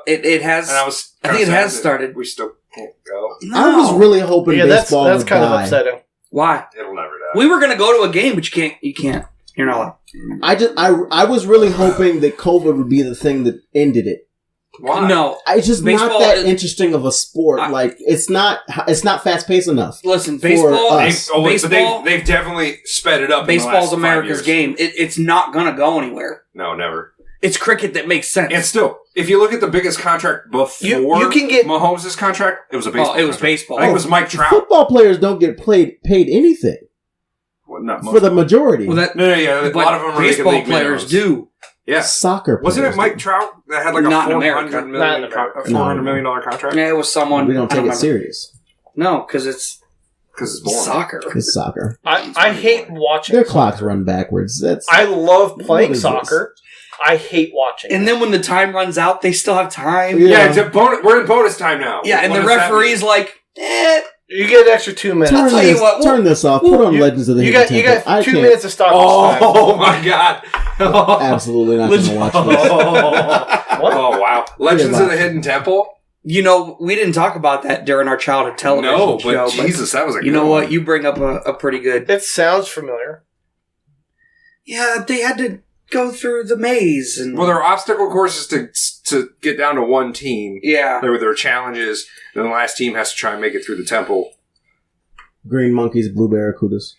B: It has.
A: And I was.
B: I think it has started.
A: We still can't go.
D: I was really hoping
C: Yeah, that's
D: baseball would
C: kind of
D: die.
C: upsetting.
B: Why?
A: It'll never die.
B: We were gonna go to a game, but you can't. You're not allowed.
D: I was really hoping that COVID would be the thing that ended it.
A: Why?
B: No,
D: It's just
B: Baseball
D: not that
B: is-
D: interesting of a sport. it's not fast paced enough.
B: listen.
D: For
B: Baseball.
D: us.
A: But
B: Baseball.
A: they've definitely sped it up. in the
B: Baseball's
A: last 5
B: America's
A: years.
B: game. It's not gonna go anywhere.
A: No, never.
B: It's cricket that makes sense.
A: And still, if you look at the biggest contract before
C: You can get-
A: Mahomes' contract, it was a baseball.
B: it was
A: contract.
B: baseball.
A: I think it was Mike Trout.
D: Football players don't get paid anything
A: Well, not most.
D: for the majority.
B: Well, that,
A: No, yeah. A
B: but
A: lot of them are making
B: baseball
A: league
B: players
A: minimums.
B: do.
A: Yeah.
D: Soccer players.
A: Wasn't it Mike Trout that had like a
B: Not in
A: $400
B: America.
A: million,
C: Not in America.
A: $400 million contract?
B: Yeah, it was someone.
D: We don't
B: I
D: take it
B: remember.
D: serious.
B: No, because it's
A: Because it's boring.
B: soccer.
D: It's soccer.
C: I hate watching.
D: Their clocks run backwards.
C: I love playing
D: What is
C: soccer. I hate watching.
B: And then when the time runs out, they still have time.
D: Yeah.
A: Yeah, it's we're in bonus time now.
B: Yeah, and
A: What
B: the
A: does that
B: referee's like,
C: you get an extra 2 minutes.
B: I'll tell you what,
D: turn this off. Put on Legends of the
C: You
D: Hidden
C: got
D: Temple. I
C: 2
D: can't-
C: minutes of stock time.
A: Oh my god!
D: Absolutely not going to watch this.
A: Oh wow! Legends of the Hidden Temple.
B: you know, we didn't talk about that during our childhood television
A: No,
B: show.
A: but Jesus, that was a.
B: You
A: good
B: know
A: one.
B: what? You bring up a pretty good.
C: It sounds familiar.
B: Yeah, they had to go through the maze and
A: Well, there are obstacle courses to get down to one team.
B: Yeah.
A: There are challenges, and then the last team has to try and make it through the temple.
D: Green monkeys, blue barracudas.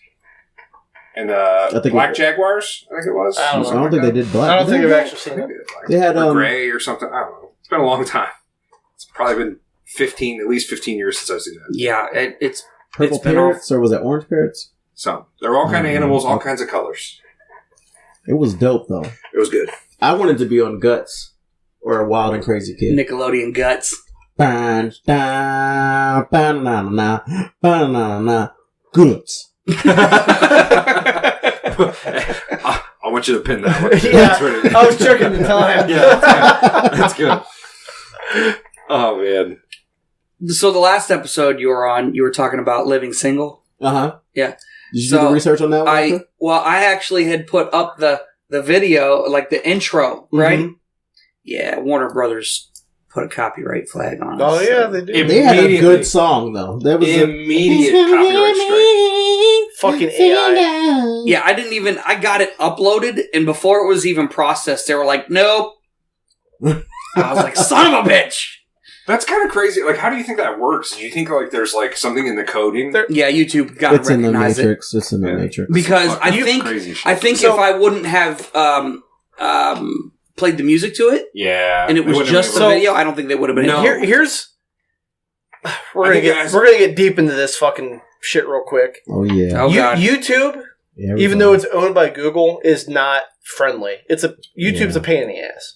A: And Black Jaguars, I think it was.
D: I don't think they did black.
C: I don't think I've actually seen it.
D: They had
A: gray or something. I don't know. It's been a long time. It's probably been at least 15 years since I've seen that.
B: Yeah, it's
D: purple parrots, or was it orange parrots?
A: So they're all kind of animals, all kinds of colors.
D: It was dope though.
A: It was good.
D: I wanted to be on Guts or a Wild and Crazy Kid.
B: Nickelodeon Guts.
D: Guts.
A: I want you to pin that one.
C: Yeah, I was checking the time.
A: Yeah, that's good. Oh, man.
B: So the last episode you were talking about living single. Yeah.
D: Did you do the research on that one?
B: I actually had put up the video, like the intro, right? Mm-hmm. Yeah, Warner Brothers put a copyright flag on it.
C: Oh, yeah, they did.
D: They had a good song, though. There was
A: immediate copyright strike.
C: Fucking AI.
B: Yeah, I got it uploaded, and before it was even processed, they were like, nope. I was like, son of a bitch.
A: That's kind of crazy. Like, how do you think that works? Do you think, like, there's, like, something in the coding?
B: Yeah, YouTube got to recognize it.
D: It's in the Matrix.
B: Because I think if I wouldn't have played the music to it, and it was just the video, I don't think they would have been.
C: No. We're gonna get deep into this fucking shit real quick.
D: Oh yeah.
B: Oh, God.
C: YouTube, even though it's owned by Google, is not friendly. YouTube's a pain in the ass.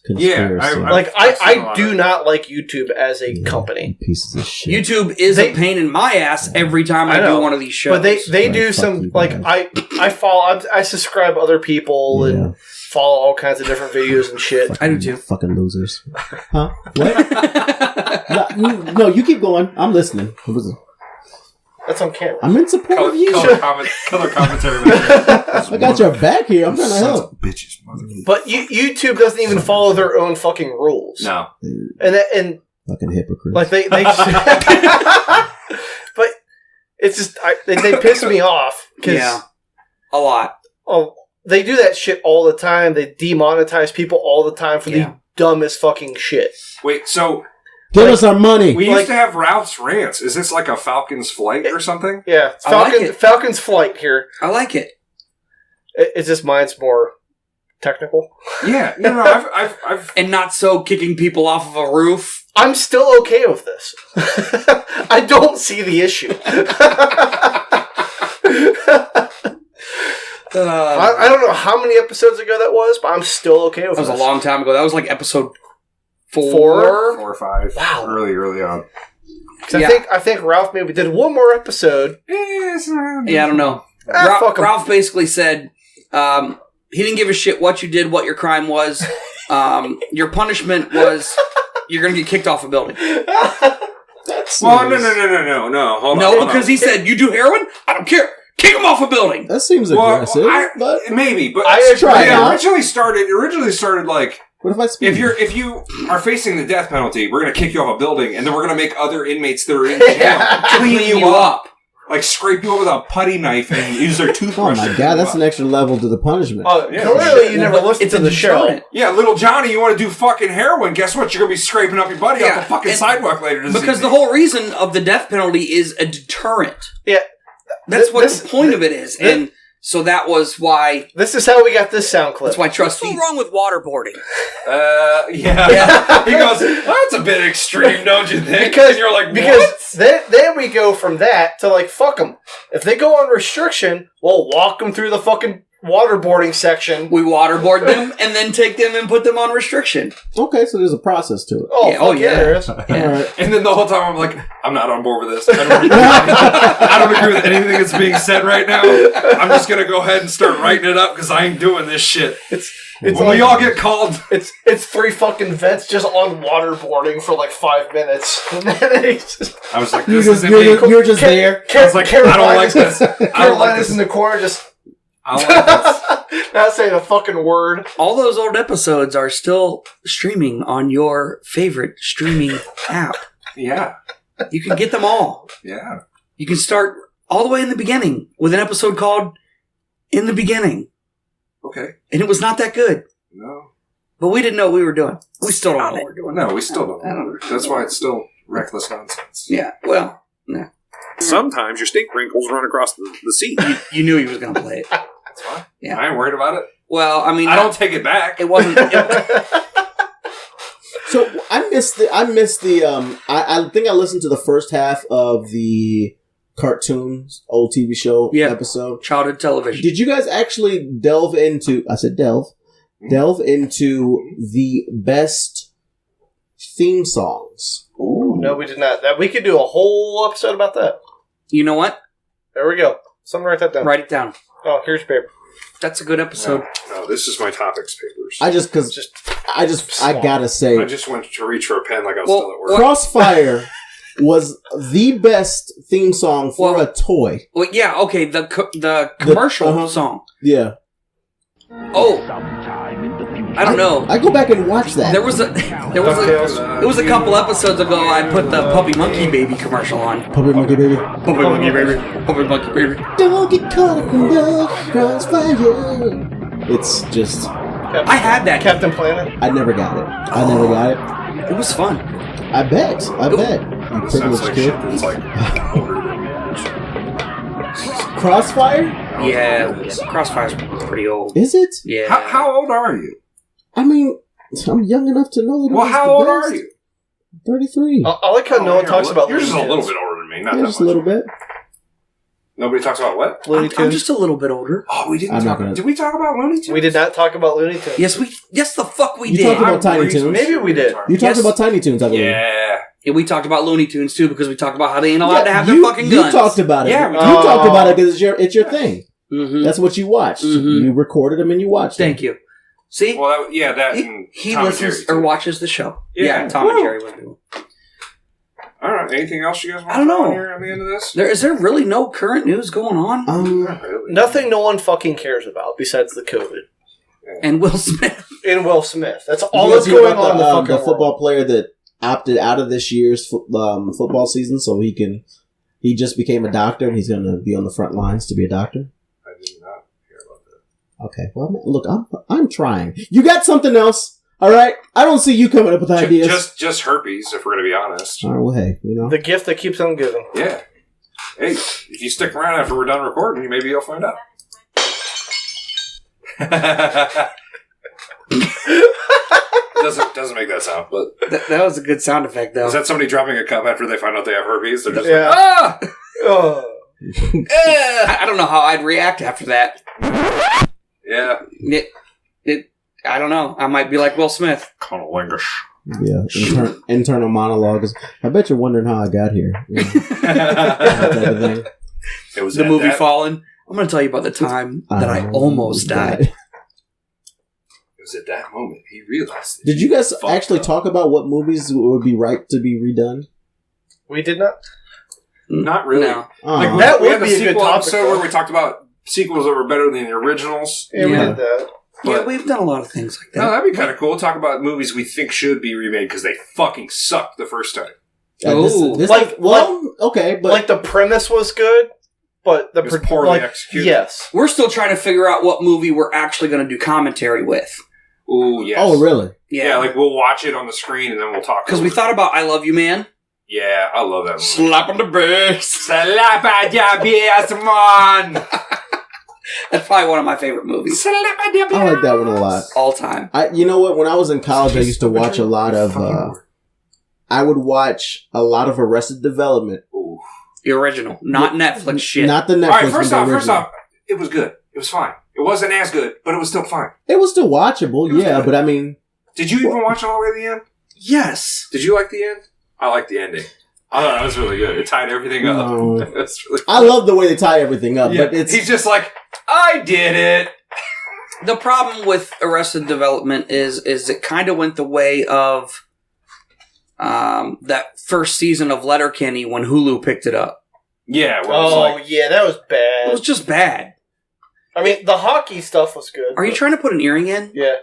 C: I do not like YouTube as a company.
D: Pieces of shit.
B: YouTube is a pain in my ass every time I do one of these shows.
C: But they do some I subscribe other people and follow all kinds of different videos and shit.
B: I do too.
D: Fucking losers. Huh? What? No, you keep going. I'm listening.
C: That's on camera.
D: I'm in support of you.
A: Color commentary.
D: I got your back here. I'm trying to help.
A: Bitches, mother.
C: But YouTube doesn't even follow their own fucking rules.
A: No.
C: And
D: fucking hypocrites.
C: Like they but it's just they piss me off because
B: a lot.
C: Oh, they do that shit all the time. They demonetize people all the time for the dumbest fucking shit.
A: Wait, so
D: give us our money.
A: We used to have Ralph's Rants. Is this like a Falcon's Flight or something?
C: Yeah, it's Falcon's Flight here.
B: I like it.
C: It's just mine's more technical.
A: Yeah, no, I've
B: and not so kicking people off of a roof.
C: I'm still okay with this. I don't see the issue. I don't know how many episodes ago that was, but I'm still okay with it.
B: That was a long time ago. That was like episode 4
A: or 5.
C: Wow,
A: early on.
C: I think Ralph maybe did one more episode.
B: Yeah, I don't know. Ralph basically said he didn't give a shit what you did, what your crime was. Your punishment was you're going to get kicked off a building.
A: Well, no. Hold on.
B: Because he said, you do heroin? I don't care. Kick him off a building.
D: That seems aggressive.
A: Maybe, but
D: I try it
A: originally started like,
D: what if I speak?
A: If you are facing the death penalty, we're going to kick you off a building, and then we're going to make other inmates that are in jail clean you up. Like, scrape you up with a putty knife and use their toothbrush.
D: Oh my god, that's an extra level to the punishment.
C: Oh, clearly you never listened to the show.
A: Yeah, little Johnny, you want to do fucking heroin, guess what? You're going to be scraping up your buddy off the fucking sidewalk later this
B: Because the whole reason of the death penalty is a deterrent.
C: Yeah.
B: That's what the point of it is. And so that was why...
C: This is how we got this sound clip.
B: That's why trustee... What's wrong with waterboarding?
A: Yeah. He goes, that's a bit extreme, don't you think?
C: Because
A: you're like,
C: then we go from that to like, fuck them. If they go on restriction, we'll walk them through the fucking waterboarding section.
B: We waterboard them and then take them and put them on restriction.
D: Okay, so there's a process to it.
C: Oh, yeah. There is.
A: Yeah. And then the whole time I'm like, I'm not on board with this. I don't agree with anything that's being said right now. I'm just going to go ahead and start writing it up because I ain't doing this shit. When we all get called...
C: It's 3 fucking vets just on waterboarding for like 5 minutes. And then
A: I was like,
D: you're just there.
A: I was like, I don't like this.
C: Carolina's in the corner just...
A: I don't like this.
C: Not saying a fucking word.
B: All those old episodes are still streaming on your favorite streaming app.
A: Yeah.
B: You can get them all.
A: Yeah.
B: You can start all the way in the beginning with an episode called In the Beginning.
A: Okay.
B: And it was not that good.
A: No.
B: But we didn't know what we were doing. We still don't know what we're doing.
A: No, we still don't know. That's why it's still reckless nonsense.
B: Yeah, well, yeah.
A: Sometimes your stink wrinkles run across the seat.
B: You knew he was going to play it.
A: That's fine.
B: Yeah.
A: I ain't worried about it.
B: Well, I mean...
A: I don't take it back.
B: It wasn't...
D: So I missed the. I think I listened to the first half of the cartoons old TV show episode.
B: Childhood television.
D: Did you guys actually delve into? I said delve into the best theme songs.
C: Ooh, no, we did not. That we could do a whole episode about that.
B: You know what?
C: There we go. Someone write that down.
B: Write it down.
C: Oh, here's your paper.
B: That's a good episode.
A: No, this is my topics papers.
D: I gotta say,
A: I just went to reach for a pen like I was still at work.
D: Crossfire was the best theme song for a toy.
B: Well, yeah, okay, the commercial song.
D: Yeah.
B: Oh, I don't know.
D: I go back and watch that.
B: It was a couple episodes ago. I put the Puppy Monkey Baby commercial on.
D: Puppy Monkey Baby.
B: Puppy Monkey Baby. Puppy Monkey Baby.
D: Don't get caught up in the crossfire. It's just.
B: I had that.
C: Captain Planet.
D: I never got it.
B: It was fun.
D: I bet. You privileged kid.
A: It's like older than me.
D: Crossfire?
B: Yeah, Crossfire's pretty old.
D: Is it?
B: Yeah.
A: How old are you?
D: I mean, I'm young enough to know that.
A: Well, how old are you?
D: 33.
C: I like how no one talks about.
A: You're just a little bit older than me, not that
D: just
A: much.
D: a little bit.
A: Nobody talks about what?
C: Looney Tunes.
B: I'm just a little bit older.
A: Oh, we didn't talk. Did we talk about Looney Tunes?
C: We did not talk about Looney Tunes.
B: Yes, the fuck we
D: You
B: did.
D: talked about Tiny Toons.
C: Maybe we did.
D: You talked about Tiny Toons, I believe.
A: Yeah.
B: Yeah, we talked about Looney Tunes too because we talked about how they ain't allowed to have their fucking guns.
D: You talked about it.
B: Yeah,
D: you talked about it because it's your thing.
B: Mm-hmm.
D: That's what you watched.
B: Mm-hmm.
D: You recorded them and you watched them.
B: Thank you. See?
A: Well, that and
B: he
A: Tom
B: listens
A: and Jerry,
B: or watches the show.
A: Yeah.
B: Tom and Jerry was doing.
A: I don't know. Anything else you guys want
B: I don't
A: to throw
B: know.
A: in here at the end of this?
B: Is there really no current news going on?
A: Not really.
C: Nothing no one fucking cares about besides the COVID.
B: And Will Smith.
C: And Will Smith. That's all
D: You
C: that's
D: guys hear
C: going
D: about
C: on in the fucking
D: the football
C: world.
D: player that opted out of this year's football season so he just became a doctor and he's going to be on the front lines to be a doctor?
A: I did not hear about that.
D: Okay. Well, look, I'm trying. You got something else? All right. I don't see you coming up with ideas.
A: Just herpes, if we're going to be honest.
D: All right. Well, hey,
C: The gift that keeps on giving.
A: Yeah. Hey, if you stick around after we're done recording, maybe you'll find out. Doesn't make that sound, but
B: That was a good sound effect, though.
A: is that somebody dropping a cup after they find out they have herpes? They're just
C: Yeah.
A: like, ah!
C: Oh.
B: I don't know how I'd react after that.
A: Yeah.
B: I don't know. I might be like Will Smith.
A: Conolingus.
D: Yeah. Internal monologue is. I bet you're wondering how I got here. Yeah. That type of thing.
A: It was
B: The
A: at
B: movie
A: that,
B: Fallen. I'm going to tell you about the time that I almost died.
A: It was at that moment he realized.
D: Did you guys
A: Fucked
D: actually
A: up.
D: talk about what movies would be right to be redone?
C: We did not.
A: Not really.
B: No.
A: Like
C: That
A: we
C: would
A: had
C: be a
A: the
C: good
A: sequel
C: topic,
A: episode
C: though.
A: where we talked about sequels that were better than the originals.
C: Yeah, we
B: Yeah.
C: did that.
B: Yeah,
A: But-
B: we've done a lot of things like
A: No,
B: that.
A: that'd be kind of cool. Talk about movies we think should be remade because they fucking sucked the first time.
D: Okay, but
C: Like the premise was good, but the
A: It was poorly executed.
C: Yes.
B: We're still trying to figure out what movie we're actually going to do commentary with.
A: Ooh, yes.
D: oh really?
A: Yeah, like we'll watch it on the screen and then we'll talk.
B: Because we thought about I Love You, Man.
A: Yeah, I love that movie.
B: Slap on the bass.
A: Slap at ya, BS, man.
B: That's probably one of my favorite movies.
D: I like that one a lot.
B: All time.
D: You know what? When I was in college, I used to watch a lot of. I would watch a lot of Arrested Development.
A: Ooh.
B: The original. Not Netflix shit.
D: Not the Netflix.
A: All right,
D: but
A: first
D: the
A: off,
D: original.
A: it was good. It was fine. It wasn't as good, but it was still fine.
D: It was still watchable, yeah.
A: good.
D: But I mean,
A: Did you even watch it all the way to the end?
B: Yes.
A: Did you like the end? I liked the ending. I thought that was really good. It tied everything up.
D: No.
A: It was really
D: I love the way they tie everything up.
A: Yeah,
D: But it's
A: he's just like, I did it.
B: The problem with Arrested Development is it kind of went the way of that first season of Letterkenny when Hulu picked it up.
A: Yeah. Well, it was like,
C: Yeah, that was
B: It
C: bad.
B: was just bad.
C: I mean, the hockey stuff was good.
B: Are you trying to put an earring in?
C: Yeah.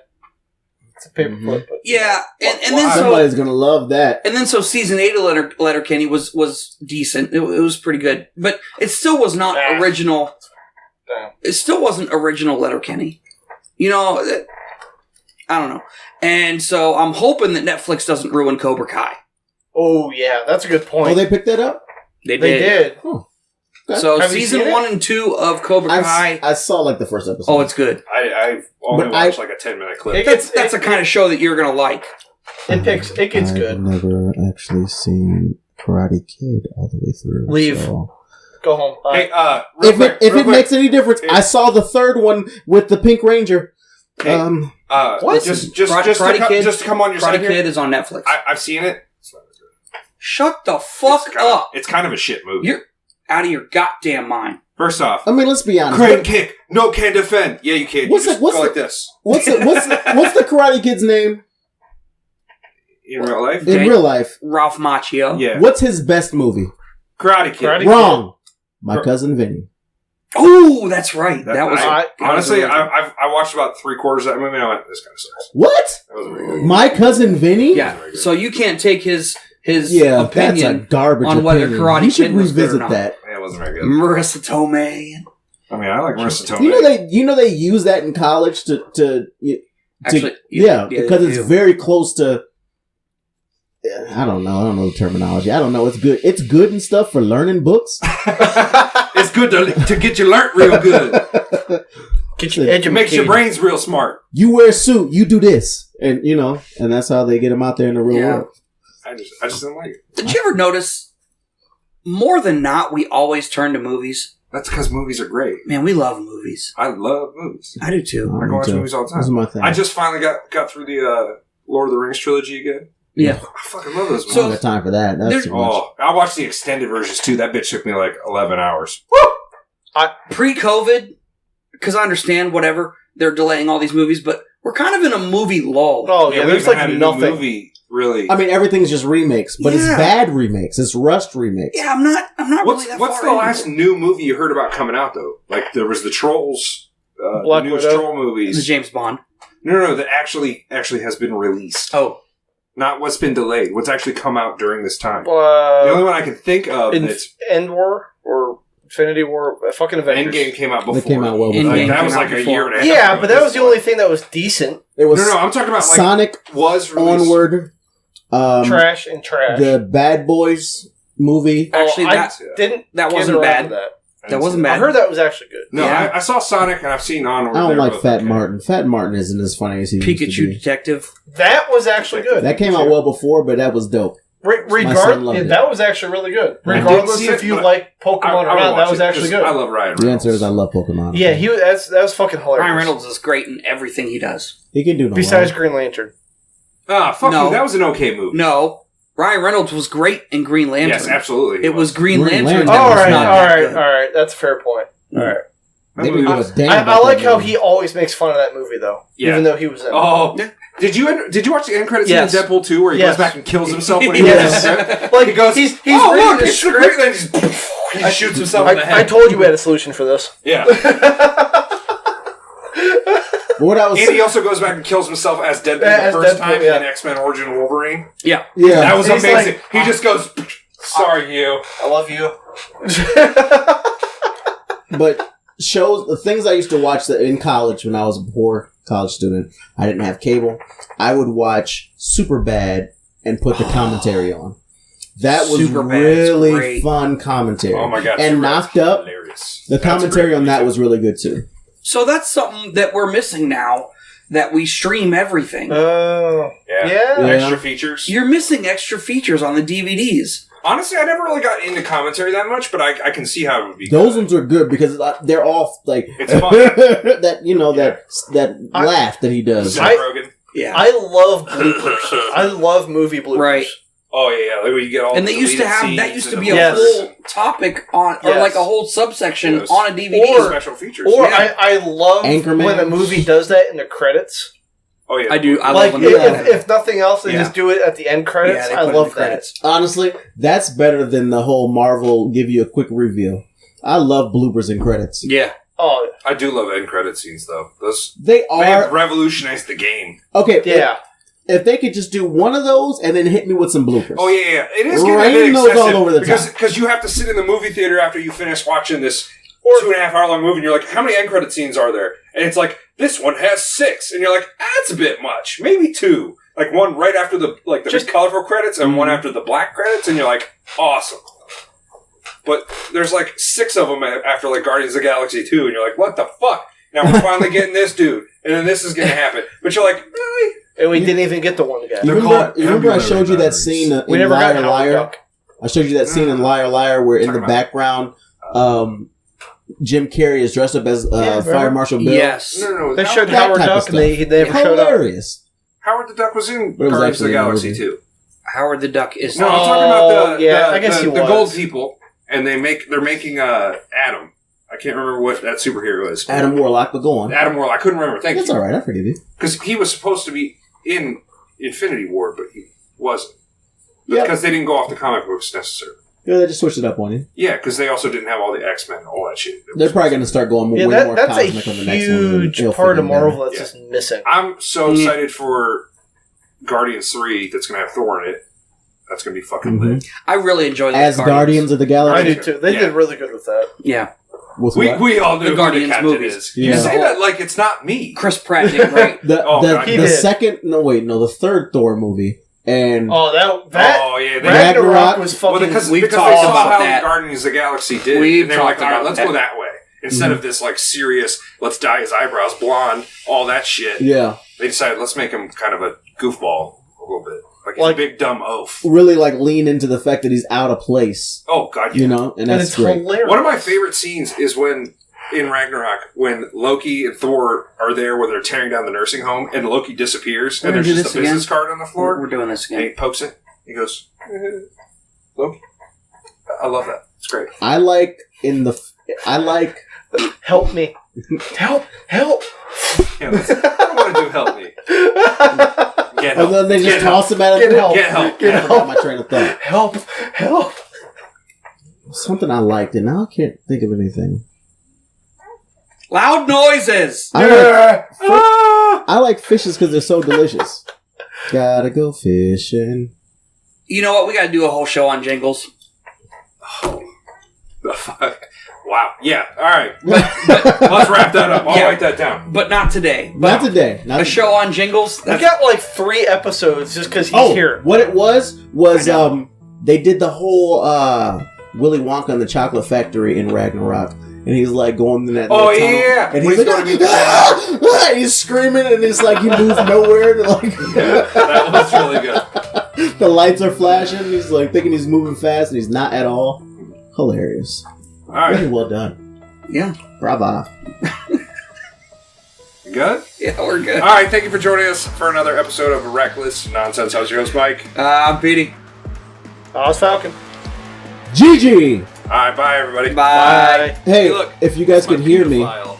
C: It's a paperclip. But
B: Yeah, and
A: Well,
B: then
D: somebody's gonna love that.
B: so season 8 of Letterkenny was decent. It was pretty good, but it still was not original.
C: Damn.
B: It still wasn't original Letterkenny. You know, I don't know. And so I'm hoping that Netflix doesn't ruin Cobra Kai.
C: Oh, yeah. That's a good point.
D: Oh, they picked that up?
B: They
C: did.
D: Oh.
B: So season 1 and 2 of Cobra Kai.
D: I saw like the first episode.
B: Oh, it's good.
A: I've only watched like a 10-minute clip.
B: That's the kind of show that you're going to like.
C: It gets good.
D: I've never actually seen Karate Kid all the way through.
C: Leave.
D: So.
C: Go home.
A: Hey,
D: if it makes any difference, I saw the third one with the Pink Ranger.
A: Hey,
C: what?
A: Just to come on your side
B: Karate Kid is on Netflix.
A: I've seen it.
B: Shut the fuck up.
A: It's kind of a shit movie.
B: You're out of your goddamn mind.
A: First off,
D: I mean, let's be honest.
A: Crane kick, no can defend. Yeah, you can. What's like this?
D: What's the Karate Kid's name
A: in real life?
D: In real life,
B: Ralph Macchio.
A: Yeah.
D: What's his best movie?
A: Karate Kid.
D: Wrong. My Cousin Vinny.
B: Oh, that's right.
A: Honestly, I watched about 3/4 of that movie and I went, this kind of sucks.
D: What?
A: That wasn't very good.
D: My Cousin Vinny?
B: Yeah. So you can't take his
D: that's a
B: opinion
D: garbage
B: on whether
D: opinion.
B: Karate
D: You should
B: Kid was good or
D: revisit
B: not.
D: that.
A: Yeah, it wasn't very good.
B: Marissa Tomei.
A: I mean, I like Marissa Tomei.
D: You know they use that in college to
B: Actually,
D: because it's very close to. I don't know the terminology. I don't know. It's good. It's good and stuff for learning books.
A: It's good to get you learnt real good.
C: Get you educated.
A: It makes your brains real smart.
D: You wear a suit. You do this, and and that's how they get them out there in the real world.
A: I just didn't like it.
B: Did you ever notice? More than not, we always turn to movies.
A: That's because movies are great.
B: Man, we love movies.
A: I love movies.
B: I do too.
A: I go watch movies all the time.
D: This is my thing.
A: I just finally got through the Lord of the Rings trilogy again.
B: Yeah.
A: I fucking love those movies.
D: I don't have time for that. That's too much.
A: I watched the extended versions too. That bitch took me like 11 hours.
B: Woo! Pre-COVID, because I understand whatever, they're delaying all these movies, but we're kind of in a movie lull.
C: Oh, yeah, there's like nothing.
A: Movie, really.
D: I mean, everything's just remakes, but it's bad remakes. It's rushed remakes.
B: Yeah, I'm not really that
A: What's
B: far
A: the last new movie you heard about coming out, though? Like, there was the Trolls,
C: Black
A: the newest
C: Widow.
A: Troll movies.
B: The James Bond.
A: No, that actually has been released.
B: Oh.
A: Not what's been delayed. What's actually come out during this time. The
C: The
A: only one I can think of that's...
C: End War or Infinity War, fucking Avengers.
A: Endgame came out before.
D: They came out well before.
A: That was like a year and a half.
C: Yeah,
A: ago
C: but that was the only thing that was decent.
D: It was
A: No, I'm talking about like
D: Sonic
A: was released.
D: Onward.
C: Trash.
D: The Bad Boys movie.
B: Actually,
C: that
B: wasn't bad. That wasn't bad.
C: I heard that was actually good.
A: No,
B: Yeah.
A: I saw Sonic and I've seen Onward.
D: I don't like Fat
A: okay.
D: Martin. Fat Martin isn't as funny as he used to
B: Pikachu
D: be.
B: Detective.
C: That was actually good.
D: That came out well before, but that was dope.
C: Regardless, that was actually really good. Regardless if you like Pokemon or not, that was actually good.
A: I love Ryan Reynolds.
D: The answer is I love Pokemon.
C: Yeah, that was fucking hilarious.
B: Ryan Reynolds is great in everything he does.
D: He can do no
C: Besides
D: wrong.
C: Green Lantern.
A: Fuck you. That was an okay movie.
B: No. Ryan Reynolds was great in Green Lantern.
A: Yes, absolutely.
B: It was Green
D: Green
B: Lantern.
D: Lantern.
B: that
C: All
B: was
C: right,
B: not
C: all
B: that
C: right,
B: good.
C: all right. That's a fair point. All right.
A: That
D: They
A: movie
D: didn't give
A: was-
D: a damn
C: I
D: about
C: like
D: that
C: how
D: movie.
C: he always makes fun of that movie, though.
A: Yeah.
C: Even though he was in it.
A: Oh, did you watch the end credits
C: Yes.
A: scene in Deadpool 2 where he
C: Yes.
A: goes back and kills himself when he
C: Yes.
A: reads the script?
C: Like,
A: He goes,
C: he's
A: oh,
C: reading
A: look,
C: the
A: it's
C: script.
A: great. Then he shoots himself in the head.
C: I told you we had a solution for this.
A: Yeah.
D: But what I was
A: And he also goes back and kills himself as Deadpool
C: As
A: the first
C: Deadpool,
A: time
C: yeah.
A: in X-Men Origin Wolverine.
B: Yeah.
D: yeah.
A: That was
C: He's
A: amazing.
C: like,
A: he just goes, sorry, you.
C: I love you.
D: But shows, the things I used to watch that in college when I was a poor college student, I didn't have cable. I would watch Superbad and put the commentary on. That was
B: Superbad's
D: really
B: great.
D: fun commentary.
A: Oh my god.
D: And
A: Superbad's
D: Knocked Up,
A: hilarious.
D: the commentary on that was really good too.
B: So that's something that we're missing now, that we stream everything.
C: Oh.
A: Yeah.
C: Yeah.
A: Extra features.
B: You're missing extra features on the DVDs.
A: Honestly, I never really got into commentary that much, but I can see how it would be.
D: Those
A: good.
D: ones are good because they're all like
A: It's fun.
D: that laugh that he does.
A: Seth Rogen.
B: Yeah.
C: I love bloopers. I love movie bloopers.
B: Right.
A: Oh yeah, like where you get all.
B: And
A: the
B: they used to
A: deleted
B: have,
A: scenes
B: that used to
A: and
B: be
A: the-
B: a
C: Yes.
B: whole topic on, or
C: Yes.
B: like a whole subsection
A: Yes.
B: on a DVD.
C: Or-
A: special features.
C: Or
B: Yeah.
C: I love
D: Anchorman.
C: when a movie does that in the credits.
A: Oh yeah,
B: I do. I
C: Like,
B: love when they do that.
C: if nothing else, they
A: Yeah.
C: just do it at the end credits.
B: they
C: I
B: put it in
C: love
B: the
C: that.
B: credits.
D: Honestly, that's better than the whole Marvel give you a quick reveal. I love bloopers and credits.
B: Yeah.
C: Oh,
A: I do love end credit scenes though. Those
D: They
A: they have
D: are
A: revolutionized the game.
D: okay.
C: yeah.
D: If they could just do one of those and then hit me with some bloopers.
A: Oh yeah. It is getting a
D: Rain
A: bit
D: those
A: excessive
D: all over the
A: because you have to sit in the movie theater after you finish watching this
C: Or-
A: 2.5 hour long movie, and you're like, how many end credit scenes are there? And it's like this one has 6. And you're like, that's a bit much. Maybe 2. Like one right after the colorful credits and one after the black credits, and you're like, awesome. But there's like 6 of them after like Guardians of the Galaxy 2, and you're like, what the fuck? Now we're finally getting this dude, and then this is going to happen. But you're like, really?
C: And we didn't even get the one guy.
D: Remember I showed you that scene in Liar Liar? I showed you that scene in Liar Liar where in the background, Jim Carrey is dressed up as Fire Marshal Bill.
B: Yes.
C: No. They showed Howard Duck, and they never showed up.
D: Hilarious.
A: Howard the Duck was in Guardians of the Galaxy 2.
B: Howard the Duck is...
A: No, I'm talking about
C: the
A: gold people, and they're making Adam. I can't remember what that superhero is.
D: Adam Warlock, but go on.
A: Adam Warlock. I couldn't remember. Thank you.
D: That's all right. I forgive you.
A: Because he was supposed to be in Infinity War, but he wasn't. Because they didn't go off the comic books necessarily.
D: Yeah, they just switched it up on you.
A: Yeah, because they also didn't have all the X-Men and all that shit.
D: They're probably going to start going way more
C: that's
D: cosmic on the next one.
C: That's a huge part of Marvel that's just missing.
A: I'm so excited for Guardians 3 that's going to have Thor in it. That's going to be fucking lit.
B: I really enjoy
D: As Guardians of the Galaxy.
C: I do too. They did really good with that.
B: Yeah.
A: We all knew
B: the Guardians
A: who the captain
B: movies.
A: is. You say that like it's not me.
B: Chris Pratt did great.
D: the third Thor movie. And
C: Ragnarok was fucking...
A: because
B: we've
A: they
B: talked
A: saw
B: about
A: how
B: that.
A: Guardians of the Galaxy did. And they were like, all right, let's go that way. Instead of this like serious, let's dye his eyebrows blonde, all that shit.
D: Yeah.
A: They decided, let's make him kind of a goofball a little bit. Like he's a big dumb oaf.
D: Really like lean into the fact that he's out of place.
A: Oh, God, yeah.
D: You know? And that's great.
C: Hilarious.
A: One of my favorite scenes is in Ragnarok, when Loki and Thor are there where they're tearing down the nursing home, and Loki disappears, and there's just a business card on the floor.
B: We're doing this again.
A: And he pokes it. He goes, Loki. I love that. It's great.
D: I like...
C: Help me. Help.
A: Yeah, I don't want to do help me. Get help.
D: And then they just toss him at him.
A: Get help.
D: I forgot my train of thought.
C: Help.
D: Something I liked, and now I can't think of anything.
B: Loud noises!
D: I like fishes because they're so delicious. Gotta go fishing.
B: You know what? We gotta do a whole show on jingles.
A: Oh. Wow. Yeah. All right. Let's wrap that up. I'll write that down.
B: But not today.
D: Not today.
B: A show on jingles?
C: We got like 3 episodes just because he's here.
D: What it was they did the whole Willy Wonka and the Chocolate Factory in Ragnarok. And he's like going in that tunnel.
A: Yeah.
D: And he's like, he's screaming, and it's like he moves nowhere. And like,
A: that was really good.
D: The lights are flashing. And he's like thinking he's moving fast, and he's not at all. Hilarious.
A: All right.
D: Really well done.
B: Yeah.
D: Bravo.
A: Good?
B: Yeah, we're good.
A: All right. Thank you for joining us for another episode of Reckless Nonsense. How's your host, Mike?
B: I'm Petey.
C: I was Falcon.
D: GG.
A: All right. Bye, everybody.
B: Bye.
D: Hey,
A: look,
D: if you guys can hear me.
A: File.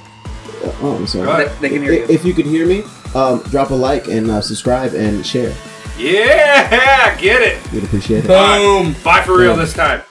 D: Oh, I'm sorry.
B: They can hear you.
D: If you can hear me, drop a like and subscribe and share.
A: Yeah. Get it.
D: We'd appreciate it.
B: Boom.
A: Bye for real this time.